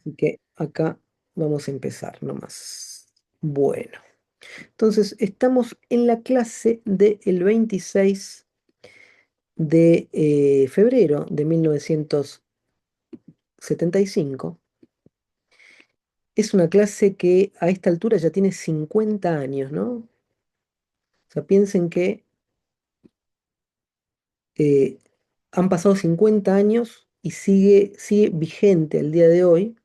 Así que acá vamos a empezar nomás. Bueno, entonces estamos en la clase del 26 de febrero de 1975. Es una clase que a esta altura ya tiene 50 años, ¿no? O sea, piensen que eh, han pasado 50 años y sigue vigente al día de hoy,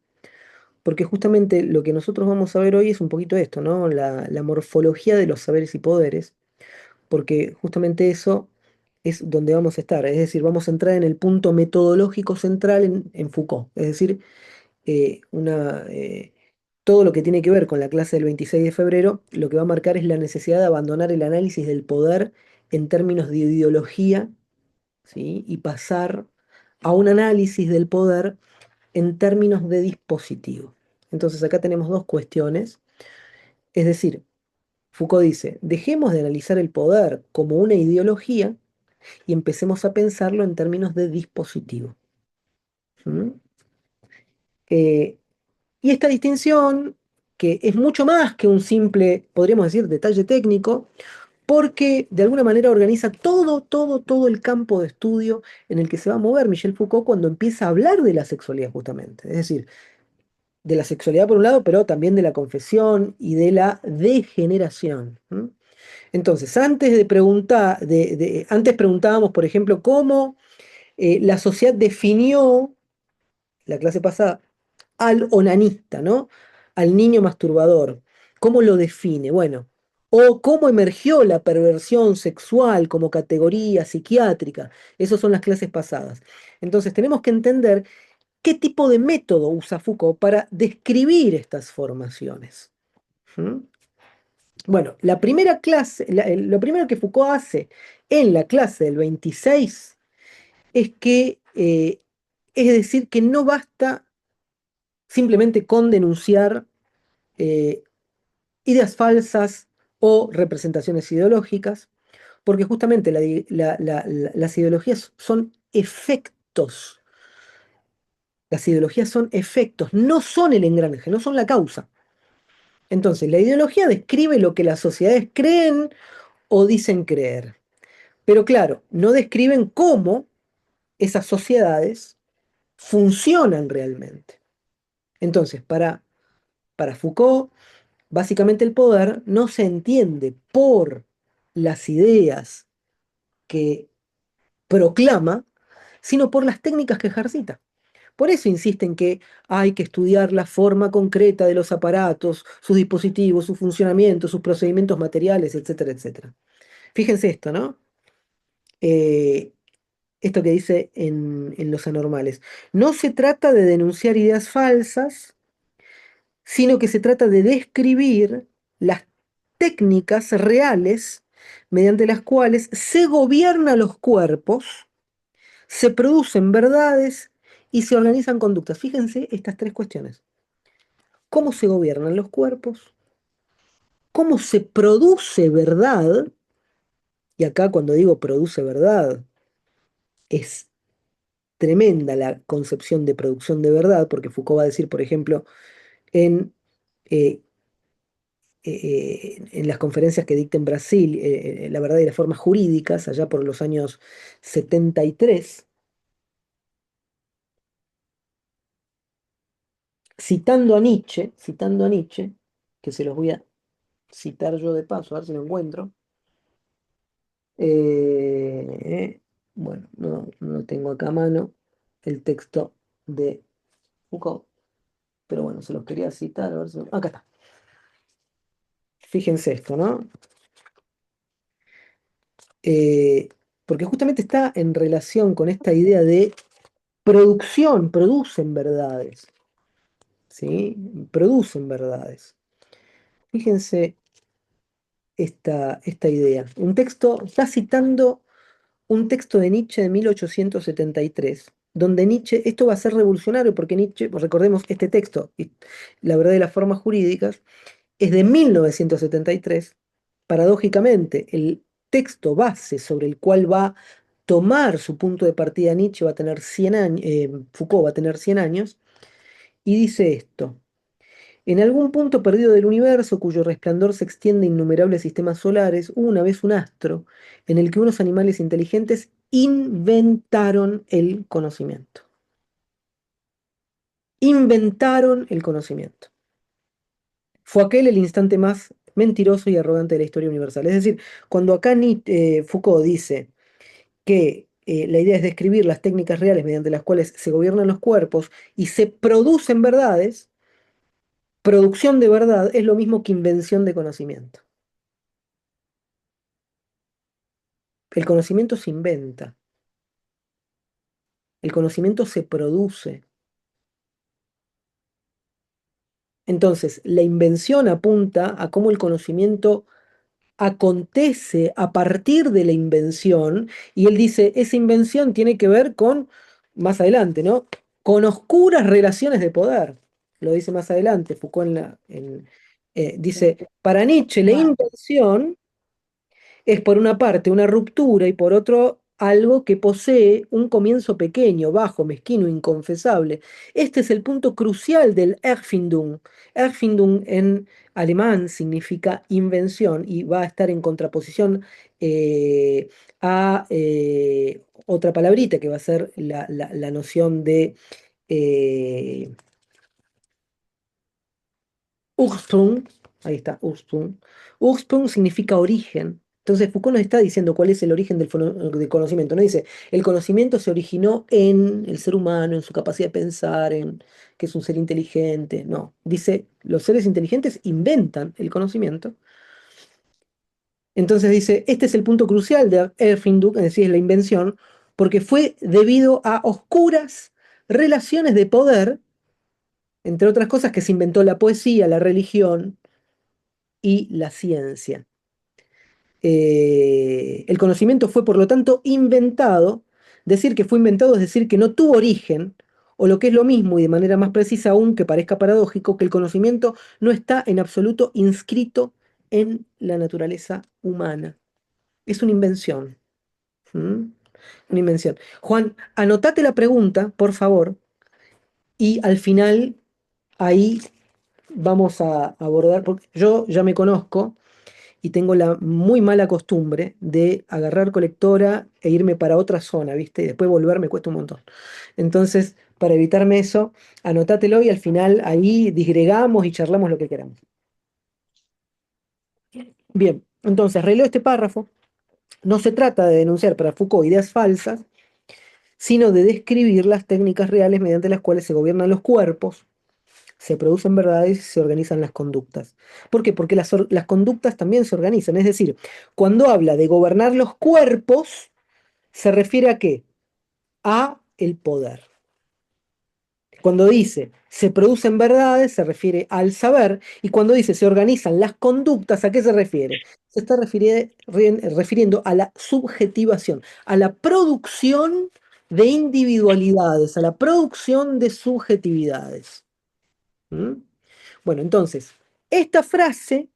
porque justamente lo que nosotros vamos a ver hoy es un poquito esto, ¿no? La morfología de los saberes y poderes, porque justamente eso es donde vamos a estar, es decir, vamos a entrar en el punto metodológico central en Foucault, es decir, eh, una, eh, todo lo que tiene que ver con la clase del 26 de febrero, lo que va a marcar es la necesidad de abandonar el análisis del poder en términos de ideología, ¿sí? Y pasar a un análisis del poder en términos de dispositivo. Entonces acá tenemos dos cuestiones, es decir, Foucault dice, dejemos de analizar el poder como una ideología y empecemos a pensarlo en términos de dispositivo. ¿Mm? Eh, y esta distinción, que es mucho más que un simple, podríamos decir, detalle técnico, porque de alguna manera organiza todo el campo de estudio en el que se va a mover Michel Foucault cuando empieza a hablar de la sexualidad justamente. Es decir, de la sexualidad por un lado, pero también de la confesión y de la degeneración. ¿Mm? Entonces, antes preguntábamos, por ejemplo, cómo la sociedad definió, la clase pasada, al onanista, ¿no? Al niño masturbador. ¿Cómo lo define? Bueno, o cómo emergió la perversión sexual como categoría psiquiátrica. Esas son las clases pasadas. Entonces, tenemos que entender qué tipo de método usa Foucault para describir estas formaciones. ¿Mm? Bueno, la primera clase, lo primero que Foucault hace en la clase del 26 es es decir, que no basta simplemente con denunciar eh, ideas falsas o representaciones ideológicas, porque justamente las ideologías son efectos. Las ideologías son efectos, no son el engranaje, no son la causa. Entonces, la ideología describe lo que las sociedades creen o dicen creer. Pero claro, no describen cómo esas sociedades funcionan realmente. Entonces, para Foucault, básicamente el poder no se entiende por las ideas que proclama, sino por las técnicas que ejercita. Por eso insisten que hay que estudiar la forma concreta de los aparatos, sus dispositivos, su funcionamiento, sus procedimientos materiales, etcétera, etcétera. Fíjense esto, ¿no? Eh, Esto que dice en Los Anormales. No se trata de denunciar ideas falsas, sino que se trata de describir las técnicas reales mediante las cuales se gobiernan los cuerpos, se producen verdades y se organizan conductas. Fíjense estas tres cuestiones. ¿Cómo se gobiernan los cuerpos? ¿Cómo se produce verdad? Y acá cuando digo produce verdad, es tremenda la concepción de producción de verdad, porque Foucault va a decir, por ejemplo, en, eh, en las conferencias que dicta en Brasil, La verdad y las formas jurídicas, allá por los años 73, citando a Nietzsche, que se los voy a citar yo de paso, a ver si lo encuentro. Eh, bueno, no lo tengo acá a mano, el texto de Foucault, pero bueno, se los quería citar, a ver acá está. Fíjense esto, ¿no? Eh, Porque justamente está en relación con esta idea de producción, producen verdades, ¿sí? Producen verdades. Fíjense esta idea. Está citando un texto de Nietzsche de 1873, donde Nietzsche, esto va a ser revolucionario porque Nietzsche, pues recordemos, este texto, La verdad de las formas jurídicas, es de 1973. Paradójicamente, el texto base sobre el cual va a tomar su punto de partida Nietzsche va a tener 100 años, Foucault va a tener 100 años, y dice esto. En algún punto perdido del universo, cuyo resplandor se extiende a innumerables sistemas solares, hubo una vez un astro en el que unos animales inteligentes inventaron el conocimiento. Inventaron el conocimiento. Fue aquel el instante más mentiroso y arrogante de la historia universal. Es decir, cuando acá Foucault dice que la idea es describir las técnicas reales mediante las cuales se gobiernan los cuerpos y se producen verdades, producción de verdad es lo mismo que invención de conocimiento. El conocimiento se inventa, el conocimiento se produce. Entonces, la invención apunta a cómo el conocimiento acontece a partir de la invención, y él dice, esa invención tiene que ver con, más adelante, ¿no? Con oscuras relaciones de poder. Lo dice más adelante, Foucault dice, para Nietzsche la invención es por una parte una ruptura y por otro algo que posee un comienzo pequeño, bajo, mezquino, inconfesable. Este es el punto crucial del Erfindung. Erfindung en alemán significa invención y va a estar en contraposición a otra palabrita que va a ser la noción de eh, Ursprung, ahí está, Ursprung. Ursprung significa origen. Entonces Foucault nos está diciendo cuál es el origen del conocimiento. No dice, el conocimiento se originó en el ser humano, en su capacidad de pensar, en que es un ser inteligente. No, dice, los seres inteligentes inventan el conocimiento. Entonces dice, este es el punto crucial de Erfindung, es decir, la invención, porque fue debido a oscuras relaciones de poder, entre otras cosas, que se inventó la poesía, la religión y la ciencia. El conocimiento fue, por lo tanto, inventado. Decir que fue inventado es decir que no tuvo origen, o lo que es lo mismo y de manera más precisa aún, que parezca paradójico, que el conocimiento no está en absoluto inscrito en la naturaleza humana. Es una invención. ¿Mm? Una invención. Juan, anotate la pregunta, por favor, y al final ahí vamos a abordar, porque yo ya me conozco y tengo la muy mala costumbre de agarrar colectora e irme para otra zona, ¿viste? Y después volver me cuesta un montón. Entonces, para evitarme eso, anotátelo y al final ahí disgregamos y charlamos lo que queramos. Bien, entonces releo este párrafo. No se trata de denunciar para Foucault ideas falsas, sino de describir las técnicas reales mediante las cuales se gobiernan los cuerpos, se producen verdades y se organizan las conductas. ¿Por qué? Porque las conductas también se organizan. Es decir, cuando habla de gobernar los cuerpos, ¿se refiere a qué? A el poder. Cuando dice se producen verdades, se refiere al saber, y cuando dice se organizan las conductas, ¿a qué se refiere? Se está refiriendo a la subjetivación, a la producción de individualidades, a la producción de subjetividades. ¿Mm? Bueno, entonces, esta frase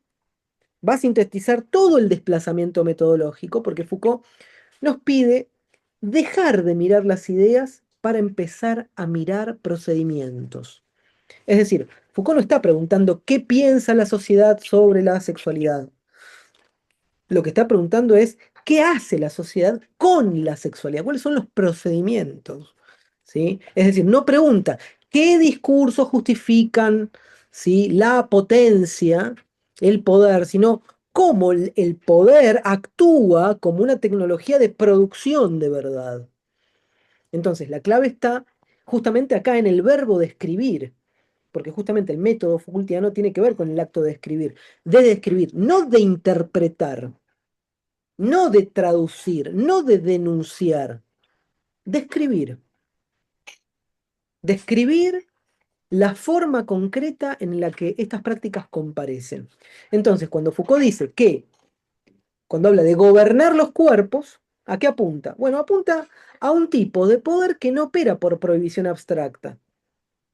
va a sintetizar todo el desplazamiento metodológico, porque Foucault nos pide dejar de mirar las ideas para empezar a mirar procedimientos. Es decir, Foucault no está preguntando qué piensa la sociedad sobre la sexualidad. Lo que está preguntando es qué hace la sociedad con la sexualidad, cuáles son los procedimientos. ¿Sí? Es decir, no pregunta qué discursos justifican, ¿sí?, la potencia, el poder, sino cómo el poder actúa como una tecnología de producción de verdad. Entonces, la clave está justamente acá en el verbo de escribir, porque justamente el método Foucaultiano tiene que ver con el acto de describir, no de interpretar, no de traducir, no de denunciar, de escribir. Describir la forma concreta en la que estas prácticas comparecen. Entonces, cuando Foucault dice que, cuando habla de gobernar los cuerpos, ¿a qué apunta? Bueno, apunta a un tipo de poder que no opera por prohibición abstracta.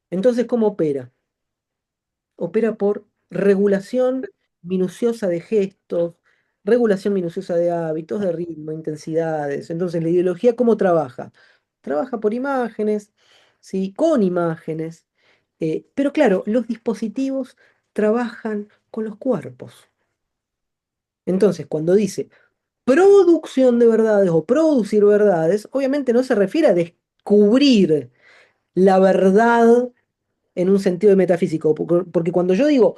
Entonces, ¿cómo opera? Opera por regulación minuciosa de gestos, regulación minuciosa de hábitos, de ritmo, intensidades. Entonces, la ideología, ¿cómo trabaja? Trabaja por imágenes, ¿sí? Con imágenes. Pero claro, los dispositivos trabajan con los cuerpos. Entonces, cuando dice producción de verdades o producir verdades, obviamente no se refiere a descubrir la verdad en un sentido metafísico, porque cuando yo digo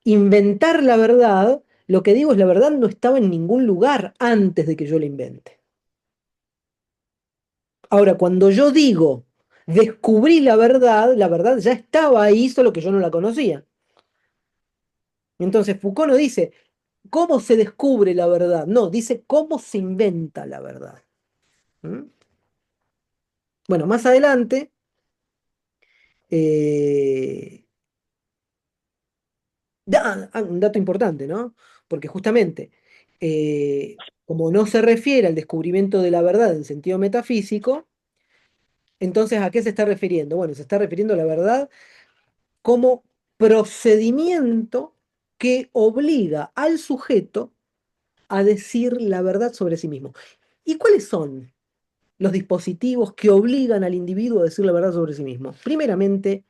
inventar la verdad, lo que digo es la verdad no estaba en ningún lugar antes de que yo la invente. Ahora, cuando yo digo descubrí la verdad ya estaba ahí, solo que yo no la conocía. Entonces Foucault no dice cómo se descubre la verdad, no, dice cómo se inventa la verdad. ¿Mm? Bueno, más adelante, eh, un dato importante, ¿no? Porque justamente, como no se refiere al descubrimiento de la verdad en sentido metafísico, entonces ¿a qué se está refiriendo? Bueno, se está refiriendo a la verdad como procedimiento que obliga al sujeto a decir la verdad sobre sí mismo. ¿Y cuáles son los dispositivos que obligan al individuo a decir la verdad sobre sí mismo? Primeramente,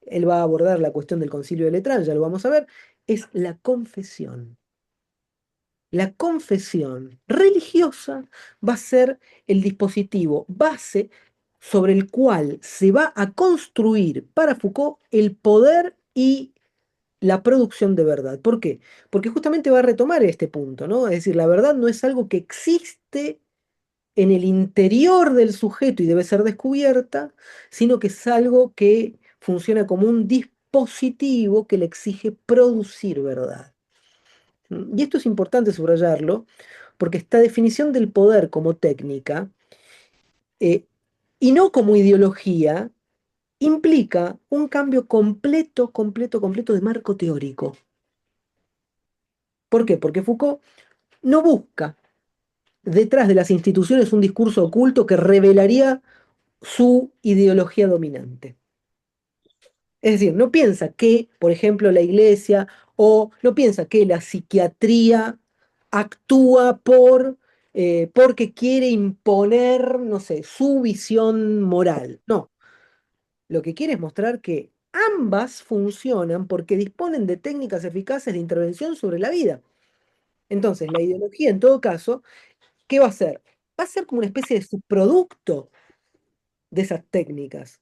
él va a abordar la cuestión del concilio de Letrán, ya lo vamos a ver, es la confesión. La confesión religiosa va a ser el dispositivo base sobre el cual se va a construir para Foucault el poder y la producción de verdad. ¿Por qué? Porque justamente va a retomar este punto, ¿no? Es decir, la verdad no es algo que existe en el interior del sujeto y debe ser descubierta, sino que es algo que funciona como un dispositivo que le exige producir verdad. Y esto es importante subrayarlo, porque esta definición del poder como técnica, eh, y no como ideología, implica un cambio completo de marco teórico. ¿Por qué? Porque Foucault no busca detrás de las instituciones un discurso oculto que revelaría su ideología dominante. Es decir, no piensa que, por ejemplo, la iglesia o no piensa que la psiquiatría actúa porque quiere imponer, no sé, su visión moral. No, lo que quiere es mostrar que ambas funcionan porque disponen de técnicas eficaces de intervención sobre la vida. Entonces, la ideología, en todo caso, ¿qué va a hacer? Va a ser como una especie de subproducto de esas técnicas.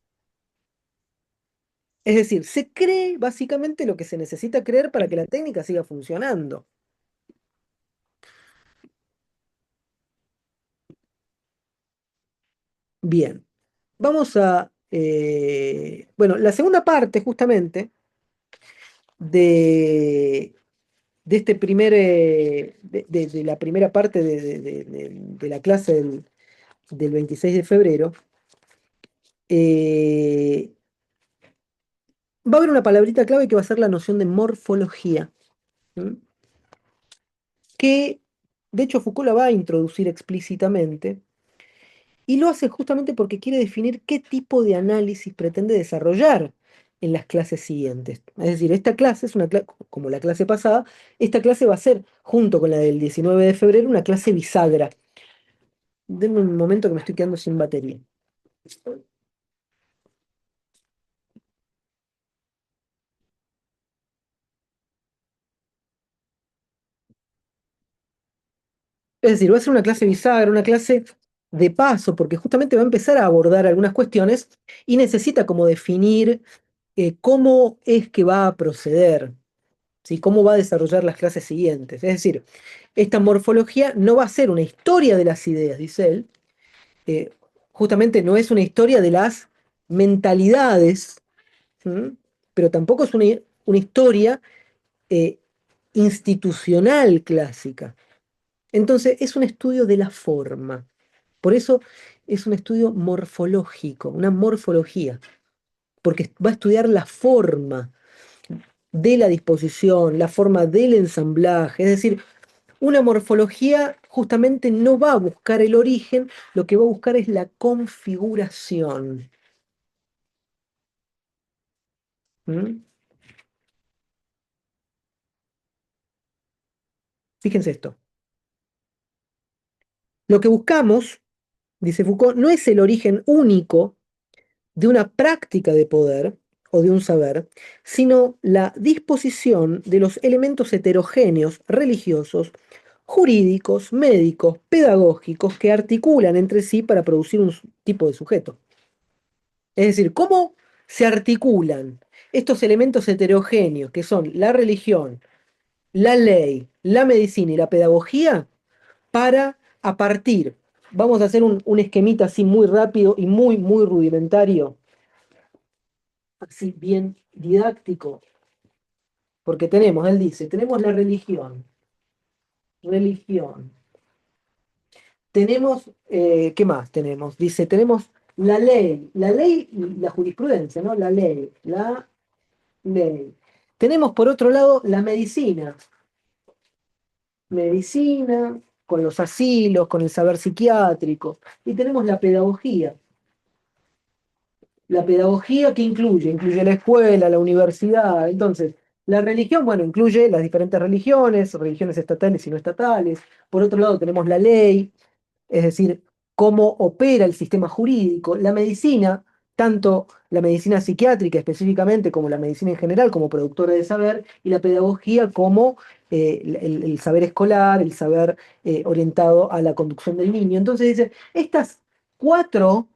Es decir, se cree básicamente lo que se necesita creer para que la técnica siga funcionando. Bien, vamos a... bueno, la segunda parte justamente de, de este primer, de la primera parte de la clase del 26 de febrero, eh, va a haber una palabrita clave que va a ser la noción de morfología, ¿m? Que de hecho Foucault la va a introducir explícitamente. Y lo hace justamente porque quiere definir qué tipo de análisis pretende desarrollar en las clases siguientes. Es decir, esta clase es una clase, como la clase pasada, esta clase va a ser, junto con la del 19 de febrero, una clase bisagra. Denme un momento que me estoy quedando sin batería. Es decir, va a ser una clase bisagra, una clase de paso, porque justamente va a empezar a abordar algunas cuestiones y necesita como definir cómo es que va a proceder. ¿Sí? ¿Cómo va a desarrollar las clases siguientes? Es decir, esta morfología no va a ser una historia de las ideas, dice él, eh, justamente no es una historia de las mentalidades, ¿m? Pero tampoco es una historia eh, institucional clásica. Entonces, es un estudio de la forma. Por eso es un estudio morfológico, una morfología, porque va a estudiar la forma de la disposición, la forma del ensamblaje, es decir, una morfología justamente no va a buscar el origen, lo que va a buscar es la configuración. ¿Mm? Fíjense esto. Lo que buscamos, dice Foucault, no es el origen único de una práctica de poder, o de un saber, sino la disposición de los elementos heterogéneos religiosos, jurídicos, médicos, pedagógicos que articulan entre sí para producir un tipo de sujeto. Es decir, ¿cómo se articulan estos elementos heterogéneos que son la religión, la ley, la medicina y la pedagogía para a partir, vamos a hacer un esquemita así muy rápido y muy rudimentario, así bien didáctico, porque tenemos, él dice, tenemos la religión, tenemos, ¿qué más tenemos? Dice, tenemos la ley y la jurisprudencia, ¿no? La ley. Tenemos por otro lado la medicina, con los asilos, con el saber psiquiátrico, y tenemos la pedagogía que incluye la escuela, la universidad, entonces, la religión, bueno, incluye las diferentes religiones estatales y no estatales, por otro lado tenemos la ley, es decir, cómo opera el sistema jurídico, la medicina, tanto la medicina psiquiátrica específicamente como la medicina en general, como productora de saber, y la pedagogía como el saber escolar, el saber orientado a la conducción del niño. Entonces dice, cuatro,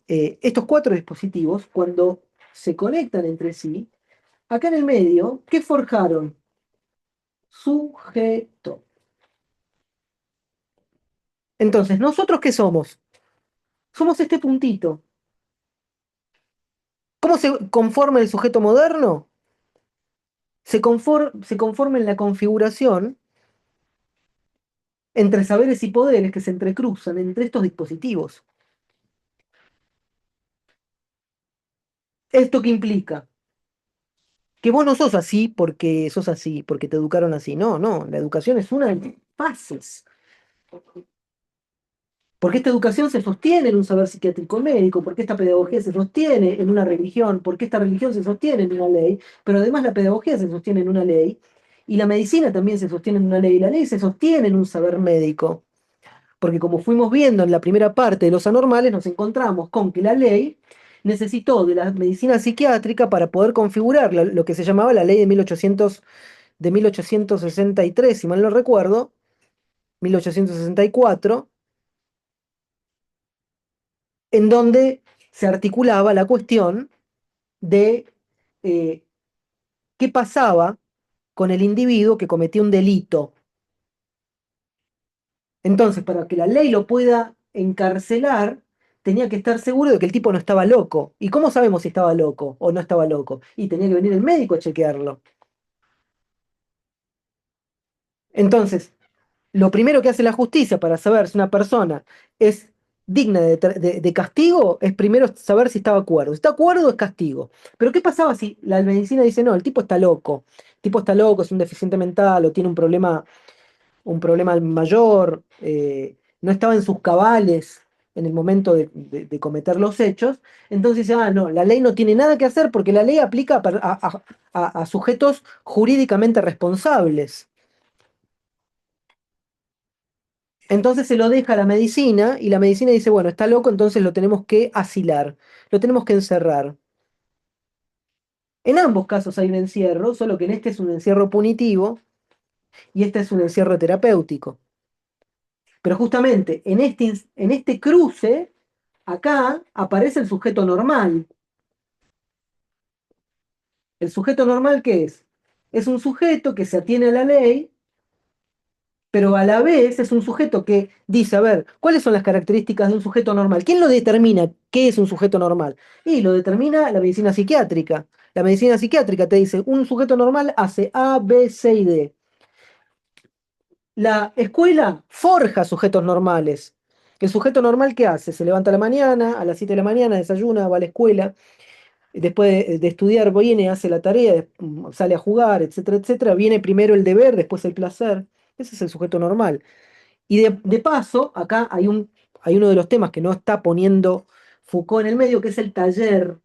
estos cuatro dispositivos, cuando se conectan entre sí, acá en el medio, ¿qué forjaron? Sujeto. Entonces, ¿nosotros qué somos? Somos este puntito. ¿Cómo se conforma el sujeto moderno? Se conforma en la configuración entre saberes y poderes que se entrecruzan entre estos dispositivos. ¿Esto qué implica? Que vos no sos así, porque te educaron así. No, no, la educación es una de las fases. Porque esta educación se sostiene en un saber psiquiátrico médico, porque esta pedagogía se sostiene en una religión, porque esta religión se sostiene en una ley, pero además la pedagogía se sostiene en una ley, y la medicina también se sostiene en una ley, y la ley se sostiene en un saber médico. Porque como fuimos viendo en la primera parte de los anormales, nos encontramos con que la ley necesitó de la medicina psiquiátrica para poder configurar lo que se llamaba la ley de 1863, si mal no recuerdo, 1864, en donde se articulaba la cuestión de eh, qué pasaba con el individuo que cometía un delito. Entonces, para que la ley lo pueda encarcelar, tenía que estar seguro de que el tipo no estaba loco. ¿Y cómo sabemos si estaba loco o no estaba loco? Y tenía que venir el médico a chequearlo. Entonces, lo primero que hace la justicia para saber si una persona es digna de castigo es primero saber si está de acuerdo. Si está de acuerdo es castigo. Pero ¿qué pasaba si la medicina dice, no, el tipo está loco? El tipo está loco, es un deficiente mental o tiene un problema mayor, no estaba en sus cabales en el momento de cometer los hechos, entonces dice, ah, no, la ley no tiene nada que hacer porque la ley aplica a sujetos jurídicamente responsables. Entonces se lo deja a la medicina y la medicina dice, bueno, está loco, entonces lo tenemos que asilar, lo tenemos que encerrar. En ambos casos hay un encierro, solo que en este es un encierro punitivo y este es un encierro terapéutico. Pero justamente en este cruce, acá aparece el sujeto normal. ¿El sujeto normal qué es? Es un sujeto que se atiene a la ley, pero a la vez es un sujeto que dice, a ver, ¿cuáles son las características de un sujeto normal? ¿Quién lo determina qué es un sujeto normal? Y lo determina la medicina psiquiátrica. La medicina psiquiátrica te dice, un sujeto normal hace A, B, C y D. La escuela forja sujetos normales. ¿El sujeto normal qué hace? Se levanta a la mañana, a las 7 de la mañana, desayuna, va a la escuela, después de estudiar viene, hace la tarea, sale a jugar, etcétera, etcétera. Viene primero el deber, después el placer. Ese es el sujeto normal. Y de paso, acá hay uno de los temas que no está poniendo Foucault en el medio, que es el taller.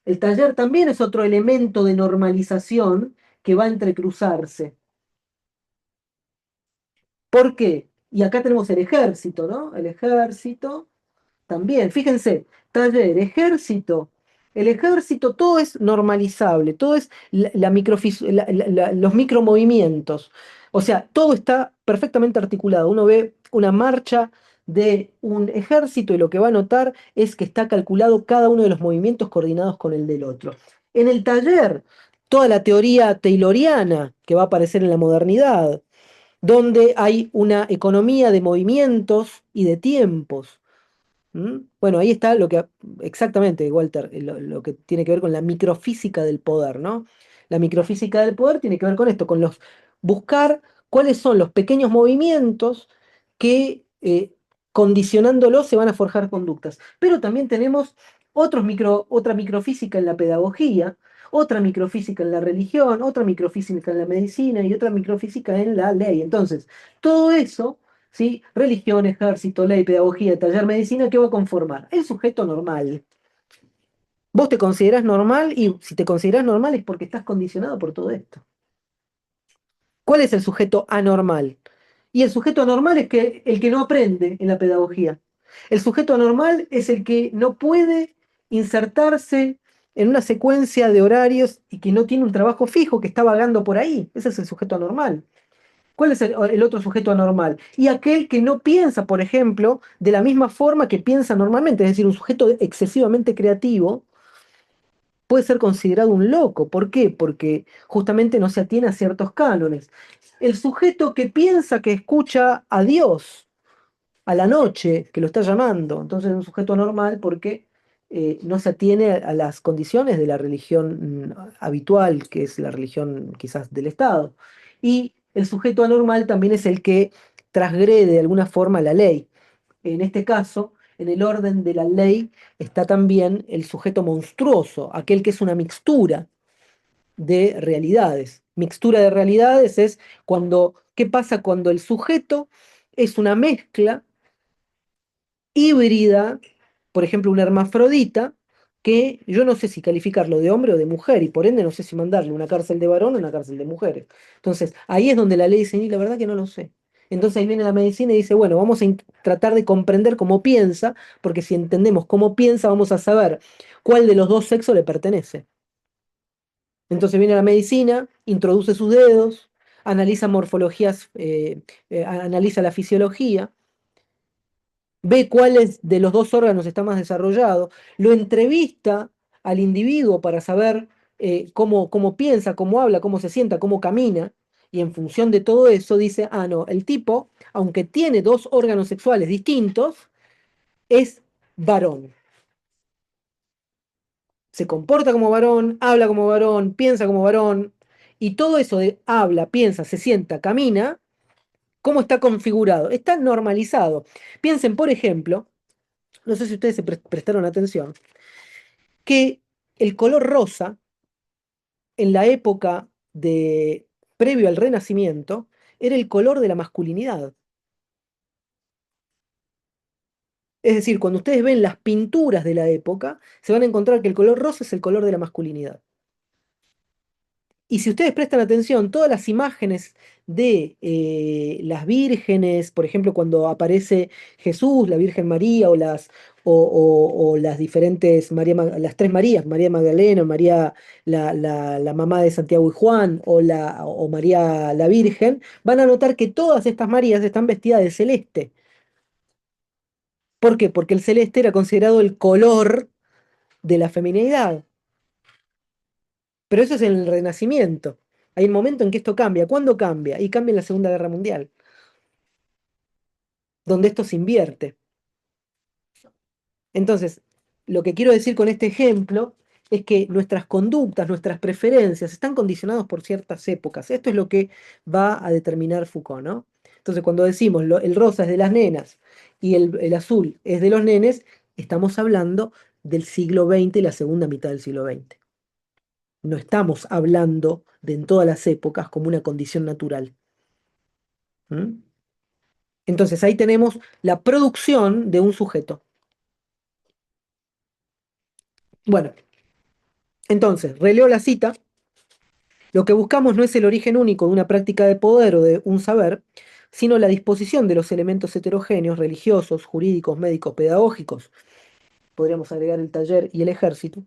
El taller también es otro elemento de normalización que va a entrecruzarse. ¿Por qué? Y acá tenemos el ejército, ¿no? El ejército también. Fíjense, taller, ejército. El ejército, todo es normalizable, todo es los micromovimientos. O sea, todo está perfectamente articulado. Uno ve una marcha de un ejército y lo que va a notar es que está calculado cada uno de los movimientos coordinados con el del otro. En el taller, toda la teoría tayloriana que va a aparecer en la modernidad, donde hay una economía de movimientos y de tiempos. ¿Mm? Bueno, ahí está lo que exactamente, Walter, lo que tiene que ver con la microfísica del poder, ¿no? La microfísica del poder tiene que ver con esto, con los buscar cuáles son los pequeños movimientos que condicionándolos se van a forjar conductas. Pero también tenemos otra microfísica en la pedagogía, otra microfísica en la religión, otra microfísica en la medicina y otra microfísica en la ley. Entonces, todo eso, ¿sí? Religión, ejército, ley, pedagogía, taller, medicina, ¿qué va a conformar? El sujeto normal. Vos te considerás normal y si te considerás normal es porque estás condicionado por todo esto. ¿Cuál es el sujeto anormal? Y el sujeto anormal es el que no aprende en la pedagogía. El sujeto anormal es el que no puede insertarse en una secuencia de horarios y que no tiene un trabajo fijo, que está vagando por ahí. Ese es el sujeto anormal. ¿Cuál es el otro sujeto anormal? Y aquel que no piensa, por ejemplo, de la misma forma que piensa normalmente, es decir, un sujeto excesivamente creativo puede ser considerado un loco. ¿Por qué? Porque justamente no se atiene a ciertos cánones. El sujeto que piensa que escucha a Dios a la noche, que lo está llamando, entonces es un sujeto anormal porque no se atiene a las condiciones de la religión habitual, que es la religión quizás del Estado. Y el sujeto anormal también es el que transgrede de alguna forma la ley. En este caso, en el orden de la ley está también el sujeto monstruoso, aquel que es una mixtura de realidades. Mixtura de realidades es ¿qué pasa cuando el sujeto es una mezcla híbrida, por ejemplo, una hermafrodita, que yo no sé si calificarlo de hombre o de mujer, y por ende no sé si mandarle una cárcel de varón o una cárcel de mujeres. Entonces, ahí es donde la ley dice, y la verdad que no lo sé. Entonces ahí viene la medicina y dice, bueno, vamos a tratar de comprender cómo piensa, porque si entendemos cómo piensa, vamos a saber cuál de los dos sexos le pertenece. Entonces viene la medicina, introduce sus dedos, analiza morfologías, analiza la fisiología, ve cuáles de los dos órganos está más desarrollado, lo entrevista al individuo para saber cómo piensa, cómo habla, cómo se sienta, cómo camina, y en función de todo eso dice, ah, no, el tipo, aunque tiene dos órganos sexuales distintos, es varón. Se comporta como varón, habla como varón, piensa como varón, y todo eso de habla, piensa, se sienta, camina, ¿cómo está configurado? Está normalizado. Piensen, por ejemplo, no sé si ustedes se prestaron atención, que el color rosa en la época de previo al Renacimiento era el color de la masculinidad. Es decir, cuando ustedes ven las pinturas de la época, se van a encontrar que el color rosa es el color de la masculinidad. Y si ustedes prestan atención, todas las imágenes de las vírgenes, por ejemplo, cuando aparece Jesús, la Virgen María, o las diferentes, las tres Marías, María Magdalena, María la mamá de Santiago y Juan, o María la Virgen, van a notar que todas estas Marías están vestidas de celeste. ¿Por qué? Porque el celeste era considerado el color de la feminidad. Pero eso es en el Renacimiento. Hay un momento en que esto cambia. ¿Cuándo cambia? Y cambia en la Segunda Guerra Mundial, donde esto se invierte. Entonces, lo que quiero decir con este ejemplo es que nuestras conductas, nuestras preferencias están condicionadas por ciertas épocas. Esto es lo que va a determinar Foucault, ¿no? Entonces, cuando decimos el rosa es de las nenas y el azul es de los nenes, estamos hablando del siglo XX y la segunda mitad del siglo XX. No estamos hablando de en todas las épocas como una condición natural. ¿Mm? Entonces ahí tenemos la producción de un sujeto. Bueno, entonces, releo la cita. Lo que buscamos no es el origen único de una práctica de poder o de un saber, sino la disposición de los elementos heterogéneos, religiosos, jurídicos, médicos, pedagógicos. Podríamos agregar el taller y el ejército,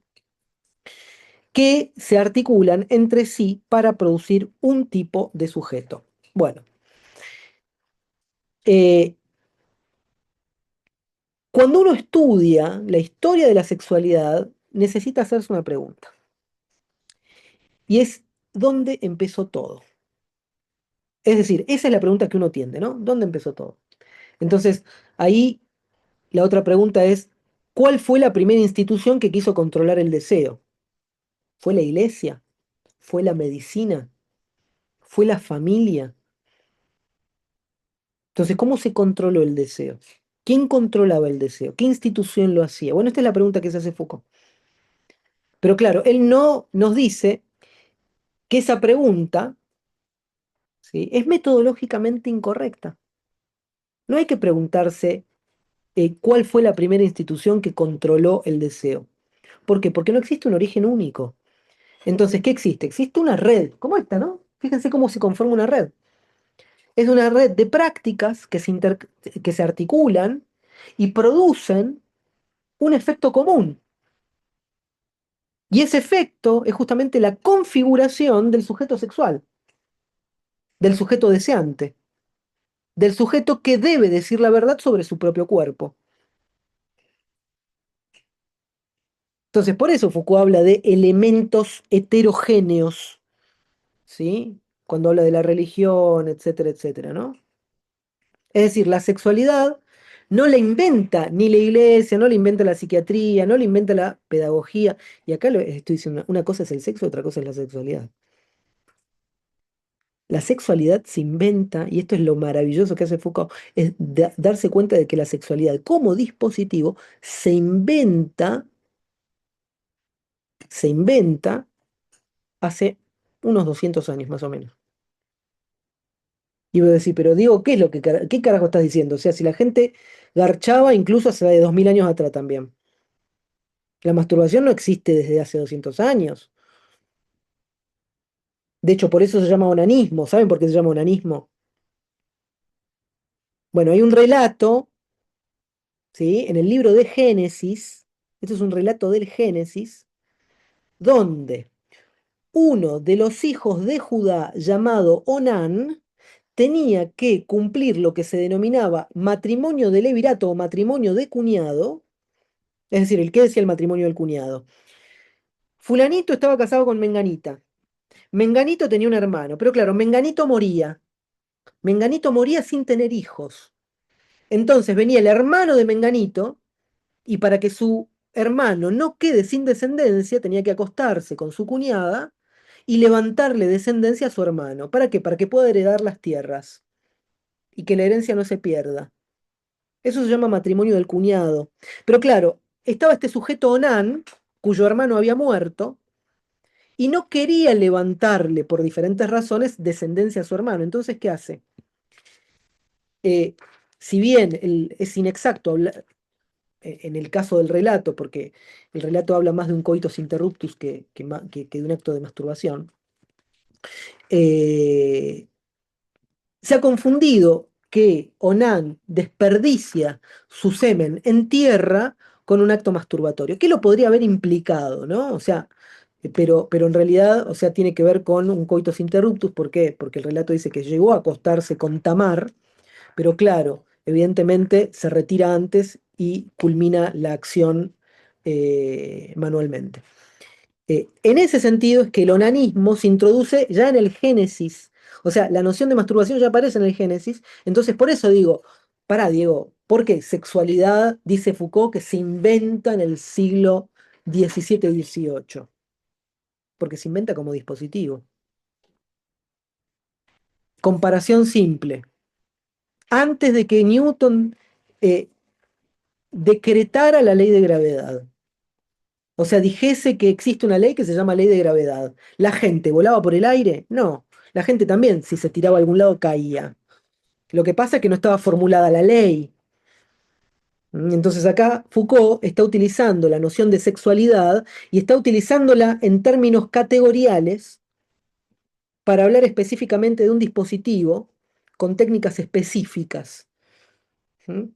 que se articulan entre sí para producir un tipo de sujeto. Bueno, eh, cuando uno estudia la historia de la sexualidad, necesita hacerse una pregunta, y es, ¿dónde empezó todo? Es decir, esa es la pregunta que uno tiende, ¿no? ¿Dónde empezó todo? Entonces, ahí la otra pregunta es, ¿cuál fue la primera institución que quiso controlar el deseo? ¿Fue la iglesia? ¿Fue la medicina? ¿Fue la familia? Entonces, ¿cómo se controló el deseo? ¿Quién controlaba el deseo? ¿Qué institución lo hacía? Bueno, esta es la pregunta que se hace Foucault. Pero claro, él no nos dice que esa pregunta, ¿sí?, es metodológicamente incorrecta. No hay que preguntarse cuál fue la primera institución que controló el deseo. ¿Por qué? Porque no existe un origen único. Entonces, ¿qué existe? Existe una red, como esta, ¿no? Fíjense cómo se conforma una red. Es una red de prácticas que se articulan y producen un efecto común. Y ese efecto es justamente la configuración del sujeto sexual, del sujeto deseante, del sujeto que debe decir la verdad sobre su propio cuerpo. Entonces, por eso Foucault habla de elementos heterogéneos, ¿sí? Cuando habla de la religión, etcétera, etcétera, ¿no? Es decir, la sexualidad no la inventa ni la iglesia, no la inventa la psiquiatría, no la inventa la pedagogía. Y acá lo estoy diciendo, una cosa es el sexo, otra cosa es la sexualidad. La sexualidad se inventa, y esto es lo maravilloso que hace Foucault, es darse cuenta de que la sexualidad como dispositivo se inventa hace unos 200 años más o menos. Y voy a decir, pero Diego, ¿qué es lo que, qué carajo estás diciendo? O sea, si la gente garchaba incluso hace de 2000 años atrás también. La masturbación no existe desde hace 200 años. De hecho, por eso se llama onanismo. ¿Saben por qué se llama onanismo? Bueno, hay un relato, ¿sí?, en el libro de Génesis. Este es un relato del Génesis, donde uno de los hijos de Judá, llamado Onán, tenía que cumplir lo que se denominaba matrimonio de levirato o matrimonio de cuñado, es decir, el que decía el matrimonio del cuñado. Fulanito estaba casado con Menganita. Menganito tenía un hermano, pero claro, Menganito moría. Menganito moría sin tener hijos. Entonces venía el hermano de Menganito y para que su hermano no quede sin descendencia, tenía que acostarse con su cuñada y levantarle descendencia a su hermano. ¿Para qué? Para que pueda heredar las tierras y que la herencia no se pierda. Eso se llama matrimonio del cuñado. Pero claro, estaba este sujeto Onán, cuyo hermano había muerto, y no quería levantarle, por diferentes razones, descendencia a su hermano. Entonces, ¿qué hace? Eh, si bien es inexacto en el caso del relato, porque el relato habla más de un coitus interruptus que de un acto de masturbación, eh, se ha confundido que Onan desperdicia su semen en tierra con un acto masturbatorio. ¿Qué lo podría haber implicado, no? O sea, pero en realidad, o sea, tiene que ver con un coitus interruptus. ¿Por qué? Porque el relato dice que llegó a acostarse con Tamar, pero claro, evidentemente se retira antes y culmina la acción manualmente. En ese sentido es que el onanismo se introduce ya en el Génesis. O sea, la noción de masturbación ya aparece en el Génesis. Entonces, por eso digo, pará, Diego, ¿por qué sexualidad, dice Foucault, que se inventa en el siglo XVII y XVIII? Porque se inventa como dispositivo. Comparación simple. Antes de que Newton eh, decretara la ley de gravedad, o sea, dijese que existe una ley que se llama ley de gravedad, ¿la gente volaba por el aire? No. La gente también, si se tiraba a algún lado, caía. Lo que pasa es que no estaba formulada la ley. Entonces acá Foucault está utilizando la noción de sexualidad y está utilizándola en términos categoriales para hablar específicamente de un dispositivo con técnicas específicas. ¿Mm?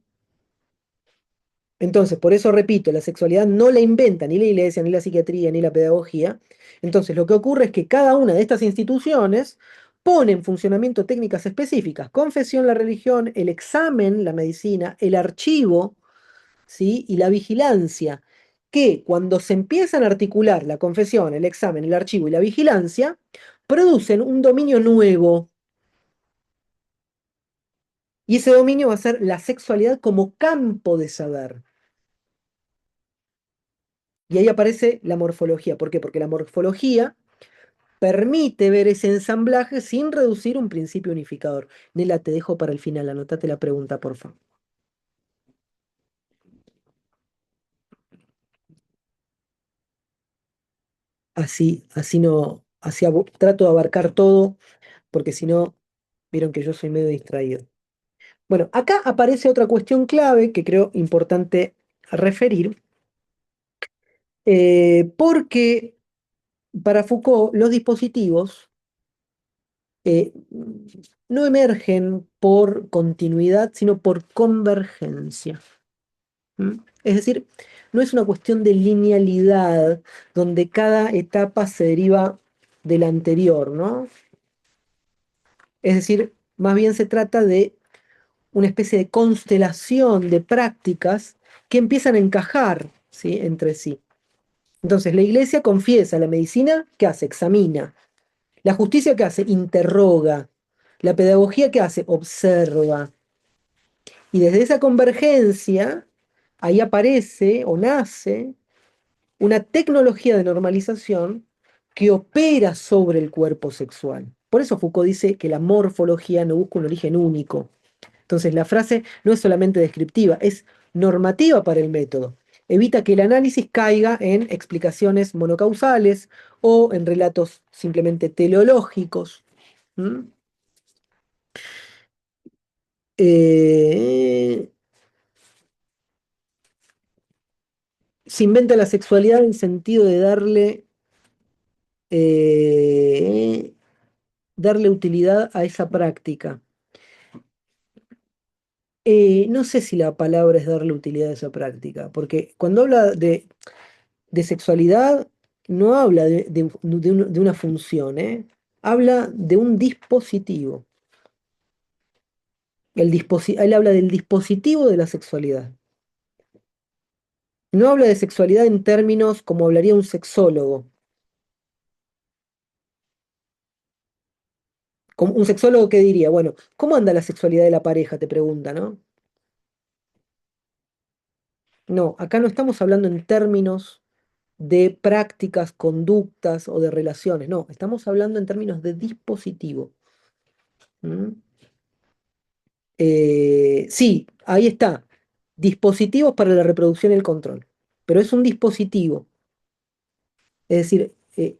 Entonces, por eso repito, la sexualidad no la inventa ni la iglesia, ni la psiquiatría, ni la pedagogía. Entonces, lo que ocurre es que cada una de estas instituciones pone en funcionamiento técnicas específicas, confesión, la religión, el examen, la medicina, el archivo, ¿sí? Y la vigilancia, que cuando se empiezan a articular la confesión, el examen, el archivo y la vigilancia, producen un dominio nuevo. Y ese dominio va a ser la sexualidad como campo de saber. Y ahí aparece la morfología. ¿Por qué? Porque la morfología permite ver ese ensamblaje sin reducir un principio unificador. Nela, te dejo para el final, anotate la pregunta, por favor. Así no, trato de abarcar todo, porque si no, vieron que yo soy medio distraído. Bueno, acá aparece otra cuestión clave que creo importante referir, porque para Foucault los dispositivos no emergen por continuidad, sino por convergencia. ¿Mm? Es decir, no es una cuestión de linealidad donde cada etapa se deriva de la anterior, ¿no? Es decir, más bien se trata de una especie de constelación de prácticas que empiezan a encajar, ¿sí? Entre sí. Entonces, la iglesia confiesa, la medicina, ¿qué hace? Examina. La justicia, ¿qué hace? Interroga. La pedagogía, ¿qué hace? Observa. Y desde esa convergencia, ahí aparece o nace una tecnología de normalización que opera sobre el cuerpo sexual. Por eso Foucault dice que la morfología no busca un origen único. Entonces la frase no es solamente descriptiva, es normativa para el método. Evita que el análisis caiga en explicaciones monocausales o en relatos simplemente teleológicos. ¿Mm? Eh, Se inventa la sexualidad en sentido de eh, darle utilidad a esa práctica. No sé si la palabra es darle utilidad a esa práctica, porque cuando habla de sexualidad, no habla de una función, ¿eh? Habla de un dispositivo. Él habla del dispositivo de la sexualidad. No habla de sexualidad en términos como hablaría un sexólogo. Como un sexólogo que diría, bueno, ¿cómo anda la sexualidad de la pareja? Te pregunta, ¿no? No, acá no estamos hablando en términos de prácticas, conductas o de relaciones. No, estamos hablando en términos de dispositivo. ¿Mm? Sí, ahí está. Dispositivos para la reproducción y el control. Pero es un dispositivo. Es decir,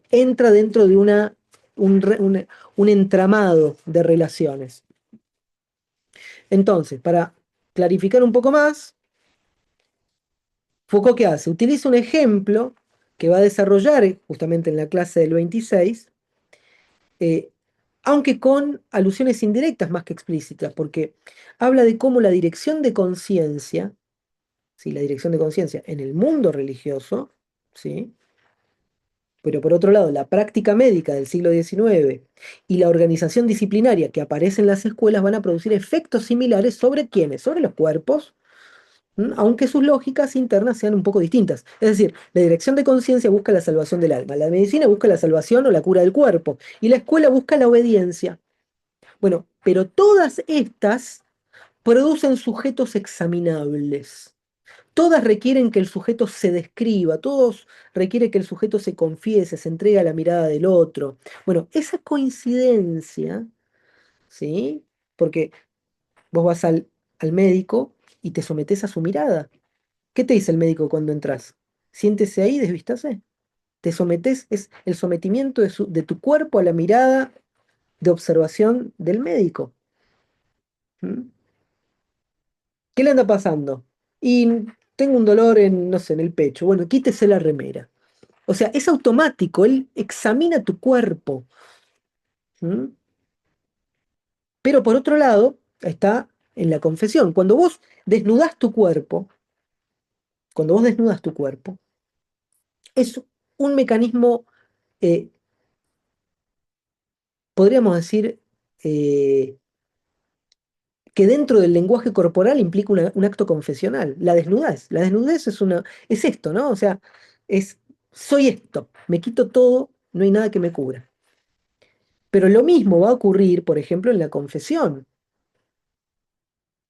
entra dentro de un entramado de relaciones. Entonces, para clarificar un poco más, Foucault, ¿qué hace? Utiliza un ejemplo que va a desarrollar justamente en la clase del 26, eh, aunque con alusiones indirectas más que explícitas, porque habla de cómo la dirección de conciencia, ¿sí? La dirección de conciencia en el mundo religioso, ¿sí? Pero por otro lado, la práctica médica del siglo XIX y la organización disciplinaria que aparece en las escuelas van a producir efectos similares sobre quiénes, sobre los cuerpos, aunque sus lógicas internas sean un poco distintas. Es decir, la dirección de conciencia busca la salvación del alma, la medicina busca la salvación o la cura del cuerpo, y la escuela busca la obediencia. Bueno, pero todas estas producen sujetos examinables. Todas requieren que el sujeto se describa, todos requieren que el sujeto se confiese, se entregue a la mirada del otro. Bueno, esa coincidencia, ¿sí? Porque vos vas al médico y te sometes a su mirada. ¿Qué te dice el médico cuando entras? Siéntese ahí, desvístase. Te sometes, es el sometimiento de tu cuerpo a la mirada de observación del médico. ¿Mm? ¿Qué le anda pasando? Y tengo un dolor en, no sé, en el pecho. Bueno, quítese la remera. O sea, es automático, él examina tu cuerpo. ¿Mm? Pero por otro lado, está en la confesión. Cuando vos desnudás tu cuerpo, cuando vos desnudas tu cuerpo, es un mecanismo, eh, podríamos decir, eh, que dentro del lenguaje corporal implica un acto confesional. La desnudez es esto, ¿no? O sea, es, soy esto, me quito todo, no hay nada que me cubra. Pero lo mismo va a ocurrir, por ejemplo, en la confesión.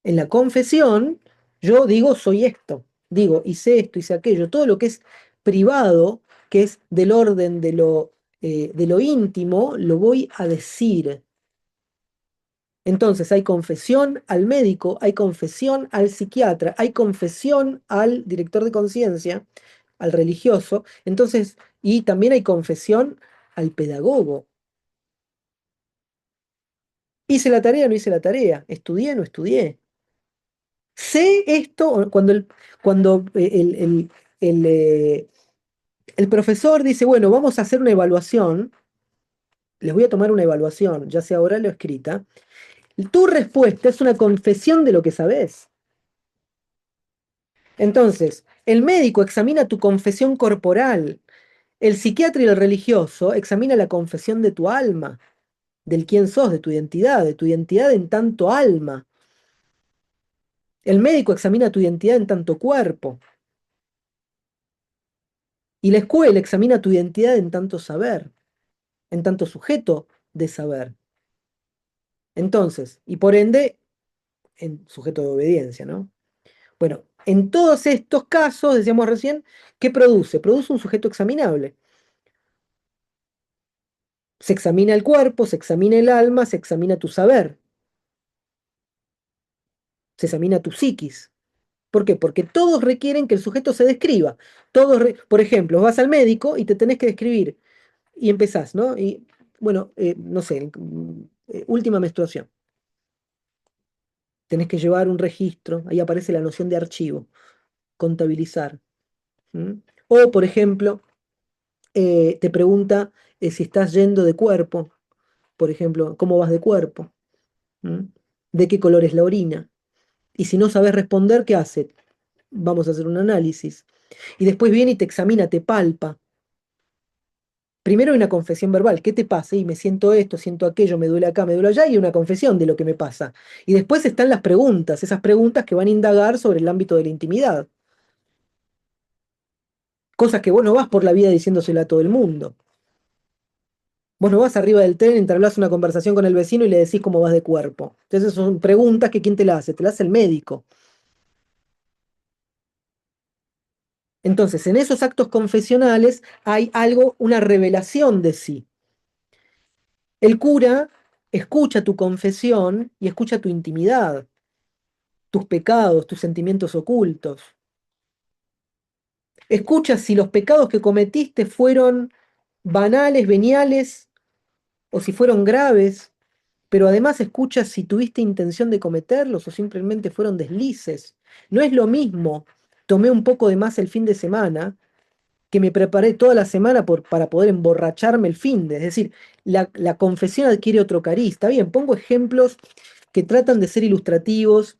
En la confesión, yo digo, soy esto, digo, hice aquello, todo lo que es privado, que es del orden de lo íntimo, lo voy a decir. Entonces hay confesión al médico, hay confesión al psiquiatra, hay confesión al director de conciencia, al religioso, entonces, y también hay confesión al pedagogo. Hice la tarea, no hice la tarea, estudié, no estudié. Sé esto cuando el profesor dice, bueno, vamos a hacer una evaluación, les voy a tomar una evaluación, ya sea oral o escrita. Tu respuesta es una confesión de lo que sabes. Entonces, el médico examina tu confesión corporal, el psiquiatra y el religioso examina la confesión de tu alma, del quién sos, de tu identidad en tanto alma. El médico examina tu identidad en tanto cuerpo y la escuela examina tu identidad en tanto saber, en tanto sujeto de saber. Entonces, y por ende, en sujeto de obediencia, ¿no? Bueno, en todos estos casos, decíamos recién, ¿qué produce? Produce un sujeto examinable. Se examina el cuerpo, se examina el alma, se examina tu saber, se examina tu psiquis. ¿Por qué? Porque todos requieren que el sujeto se describa. Por ejemplo, vas al médico y te tenés que describir y empezás, ¿no? Y bueno, no sé, última menstruación. Tenés que llevar un registro, ahí aparece la noción de archivo, contabilizar. ¿M? O, por ejemplo, te pregunta si estás yendo de cuerpo, por ejemplo, ¿cómo vas de cuerpo? ¿M? ¿De qué color es la orina? Y si no sabes responder, ¿qué hace? Vamos a hacer un análisis. Y después viene y te examina, te palpa. Primero hay una confesión verbal, ¿qué te pasa? Y me siento esto, siento aquello, me duele acá, me duele allá, y una confesión de lo que me pasa. Y después están las preguntas, esas preguntas que van a indagar sobre el ámbito de la intimidad. Cosas que vos no vas por la vida diciéndoselo a todo el mundo. Vos no vas arriba del tren, entablás una conversación con el vecino y le decís cómo vas de cuerpo. Entonces son preguntas que ¿quién te las hace? Te las hace el médico. Entonces, en esos actos confesionales hay algo, una revelación de sí. El cura escucha tu confesión y escucha tu intimidad, tus pecados, tus sentimientos ocultos. Escucha si los pecados que cometiste fueron banales, veniales, o si fueron graves, pero además escucha si tuviste intención de cometerlos o simplemente fueron deslices. No es lo mismo, tomé un poco de más el fin de semana, que me preparé toda la semana para poder emborracharme el fin de. Es decir, la confesión adquiere otro cariz. Está bien, pongo ejemplos que tratan de ser ilustrativos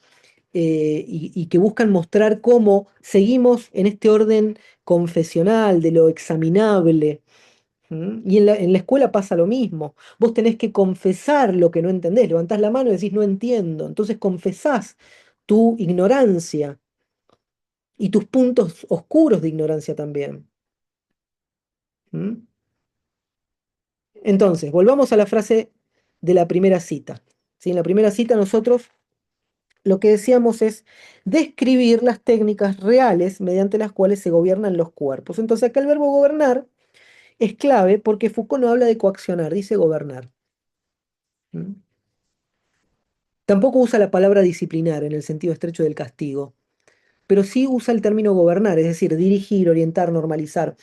y que buscan mostrar cómo seguimos en este orden confesional de lo examinable. ¿M? Y en la escuela pasa lo mismo. Vos tenés que confesar lo que no entendés. Levantás la mano y decís no entiendo. Entonces confesás tu ignorancia y tus puntos oscuros de ignorancia también. ¿M? Entonces, volvamos a la frase de la primera cita. ¿Sí? En la primera cita nosotros lo que decíamos es describir las técnicas reales mediante las cuales se gobiernan los cuerpos. Entonces acá el verbo gobernar es clave porque Foucault no habla de coaccionar, dice gobernar. ¿Mm? Tampoco usa la palabra disciplinar en el sentido estrecho del castigo, pero sí usa el término gobernar, es decir, dirigir, orientar, normalizar.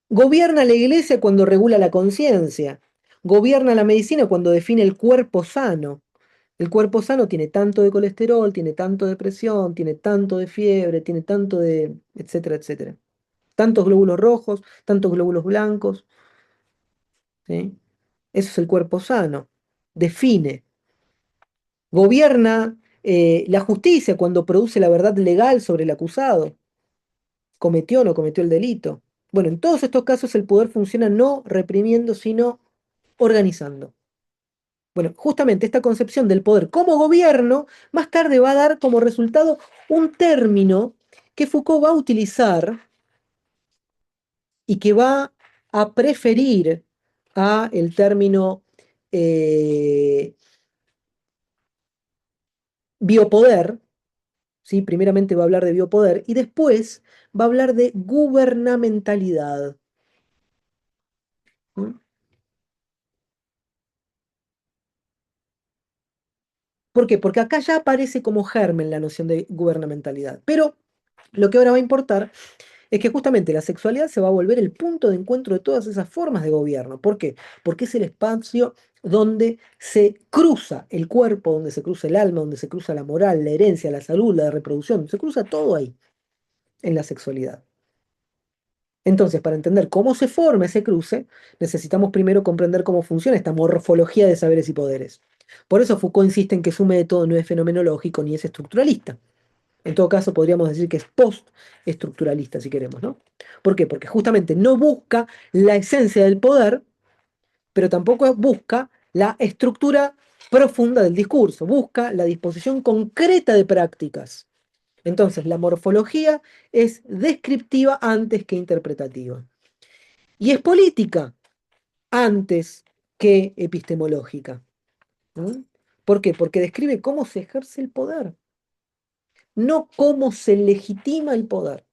Gobierna la iglesia cuando regula la conciencia. Gobierna la medicina cuando define el cuerpo sano. El cuerpo sano tiene tanto de colesterol, tiene tanto de presión, tiene tanto de fiebre, tiene tanto de, etcétera, etcétera. Tantos glóbulos rojos, tantos glóbulos blancos, ¿sí? Eso es el cuerpo sano. Define. Gobierna la justicia cuando produce la verdad legal sobre el acusado. cometió o no cometió el delito. Bueno, en todos estos casos el poder funciona no reprimiendo, sino organizando. Bueno, justamente esta concepción del poder como gobierno más tarde va a dar como resultado un término que Foucault va a utilizar y que va a preferir a el término eh, biopoder, ¿sí? Primeramente va a hablar de biopoder y después va a hablar de gubernamentalidad. ¿Mm? ¿Por qué? Porque acá ya aparece como germen la noción de gubernamentalidad. Pero lo que ahora va a importar es que justamente la sexualidad se va a volver el punto de encuentro de todas esas formas de gobierno. ¿Por qué? Porque es el espacio donde se cruza el cuerpo, donde se cruza el alma, donde se cruza la moral, la herencia, la salud, la reproducción, se cruza todo ahí, en la sexualidad. Entonces, para entender cómo se forma ese cruce, necesitamos primero comprender cómo funciona esta morfología de saberes y poderes. Por eso Foucault insiste en que su método no es fenomenológico ni es estructuralista. En todo caso, podríamos decir que es post-estructuralista, si queremos, ¿no? ¿Por qué? Porque justamente no busca la esencia del poder, pero tampoco busca la estructura profunda del discurso, busca la disposición concreta de prácticas. Entonces, la morfología es descriptiva antes que interpretativa. Y es política antes que epistemológica. ¿Mm? ¿Por qué? Porque describe cómo se ejerce el poder, no cómo se legitima el poder.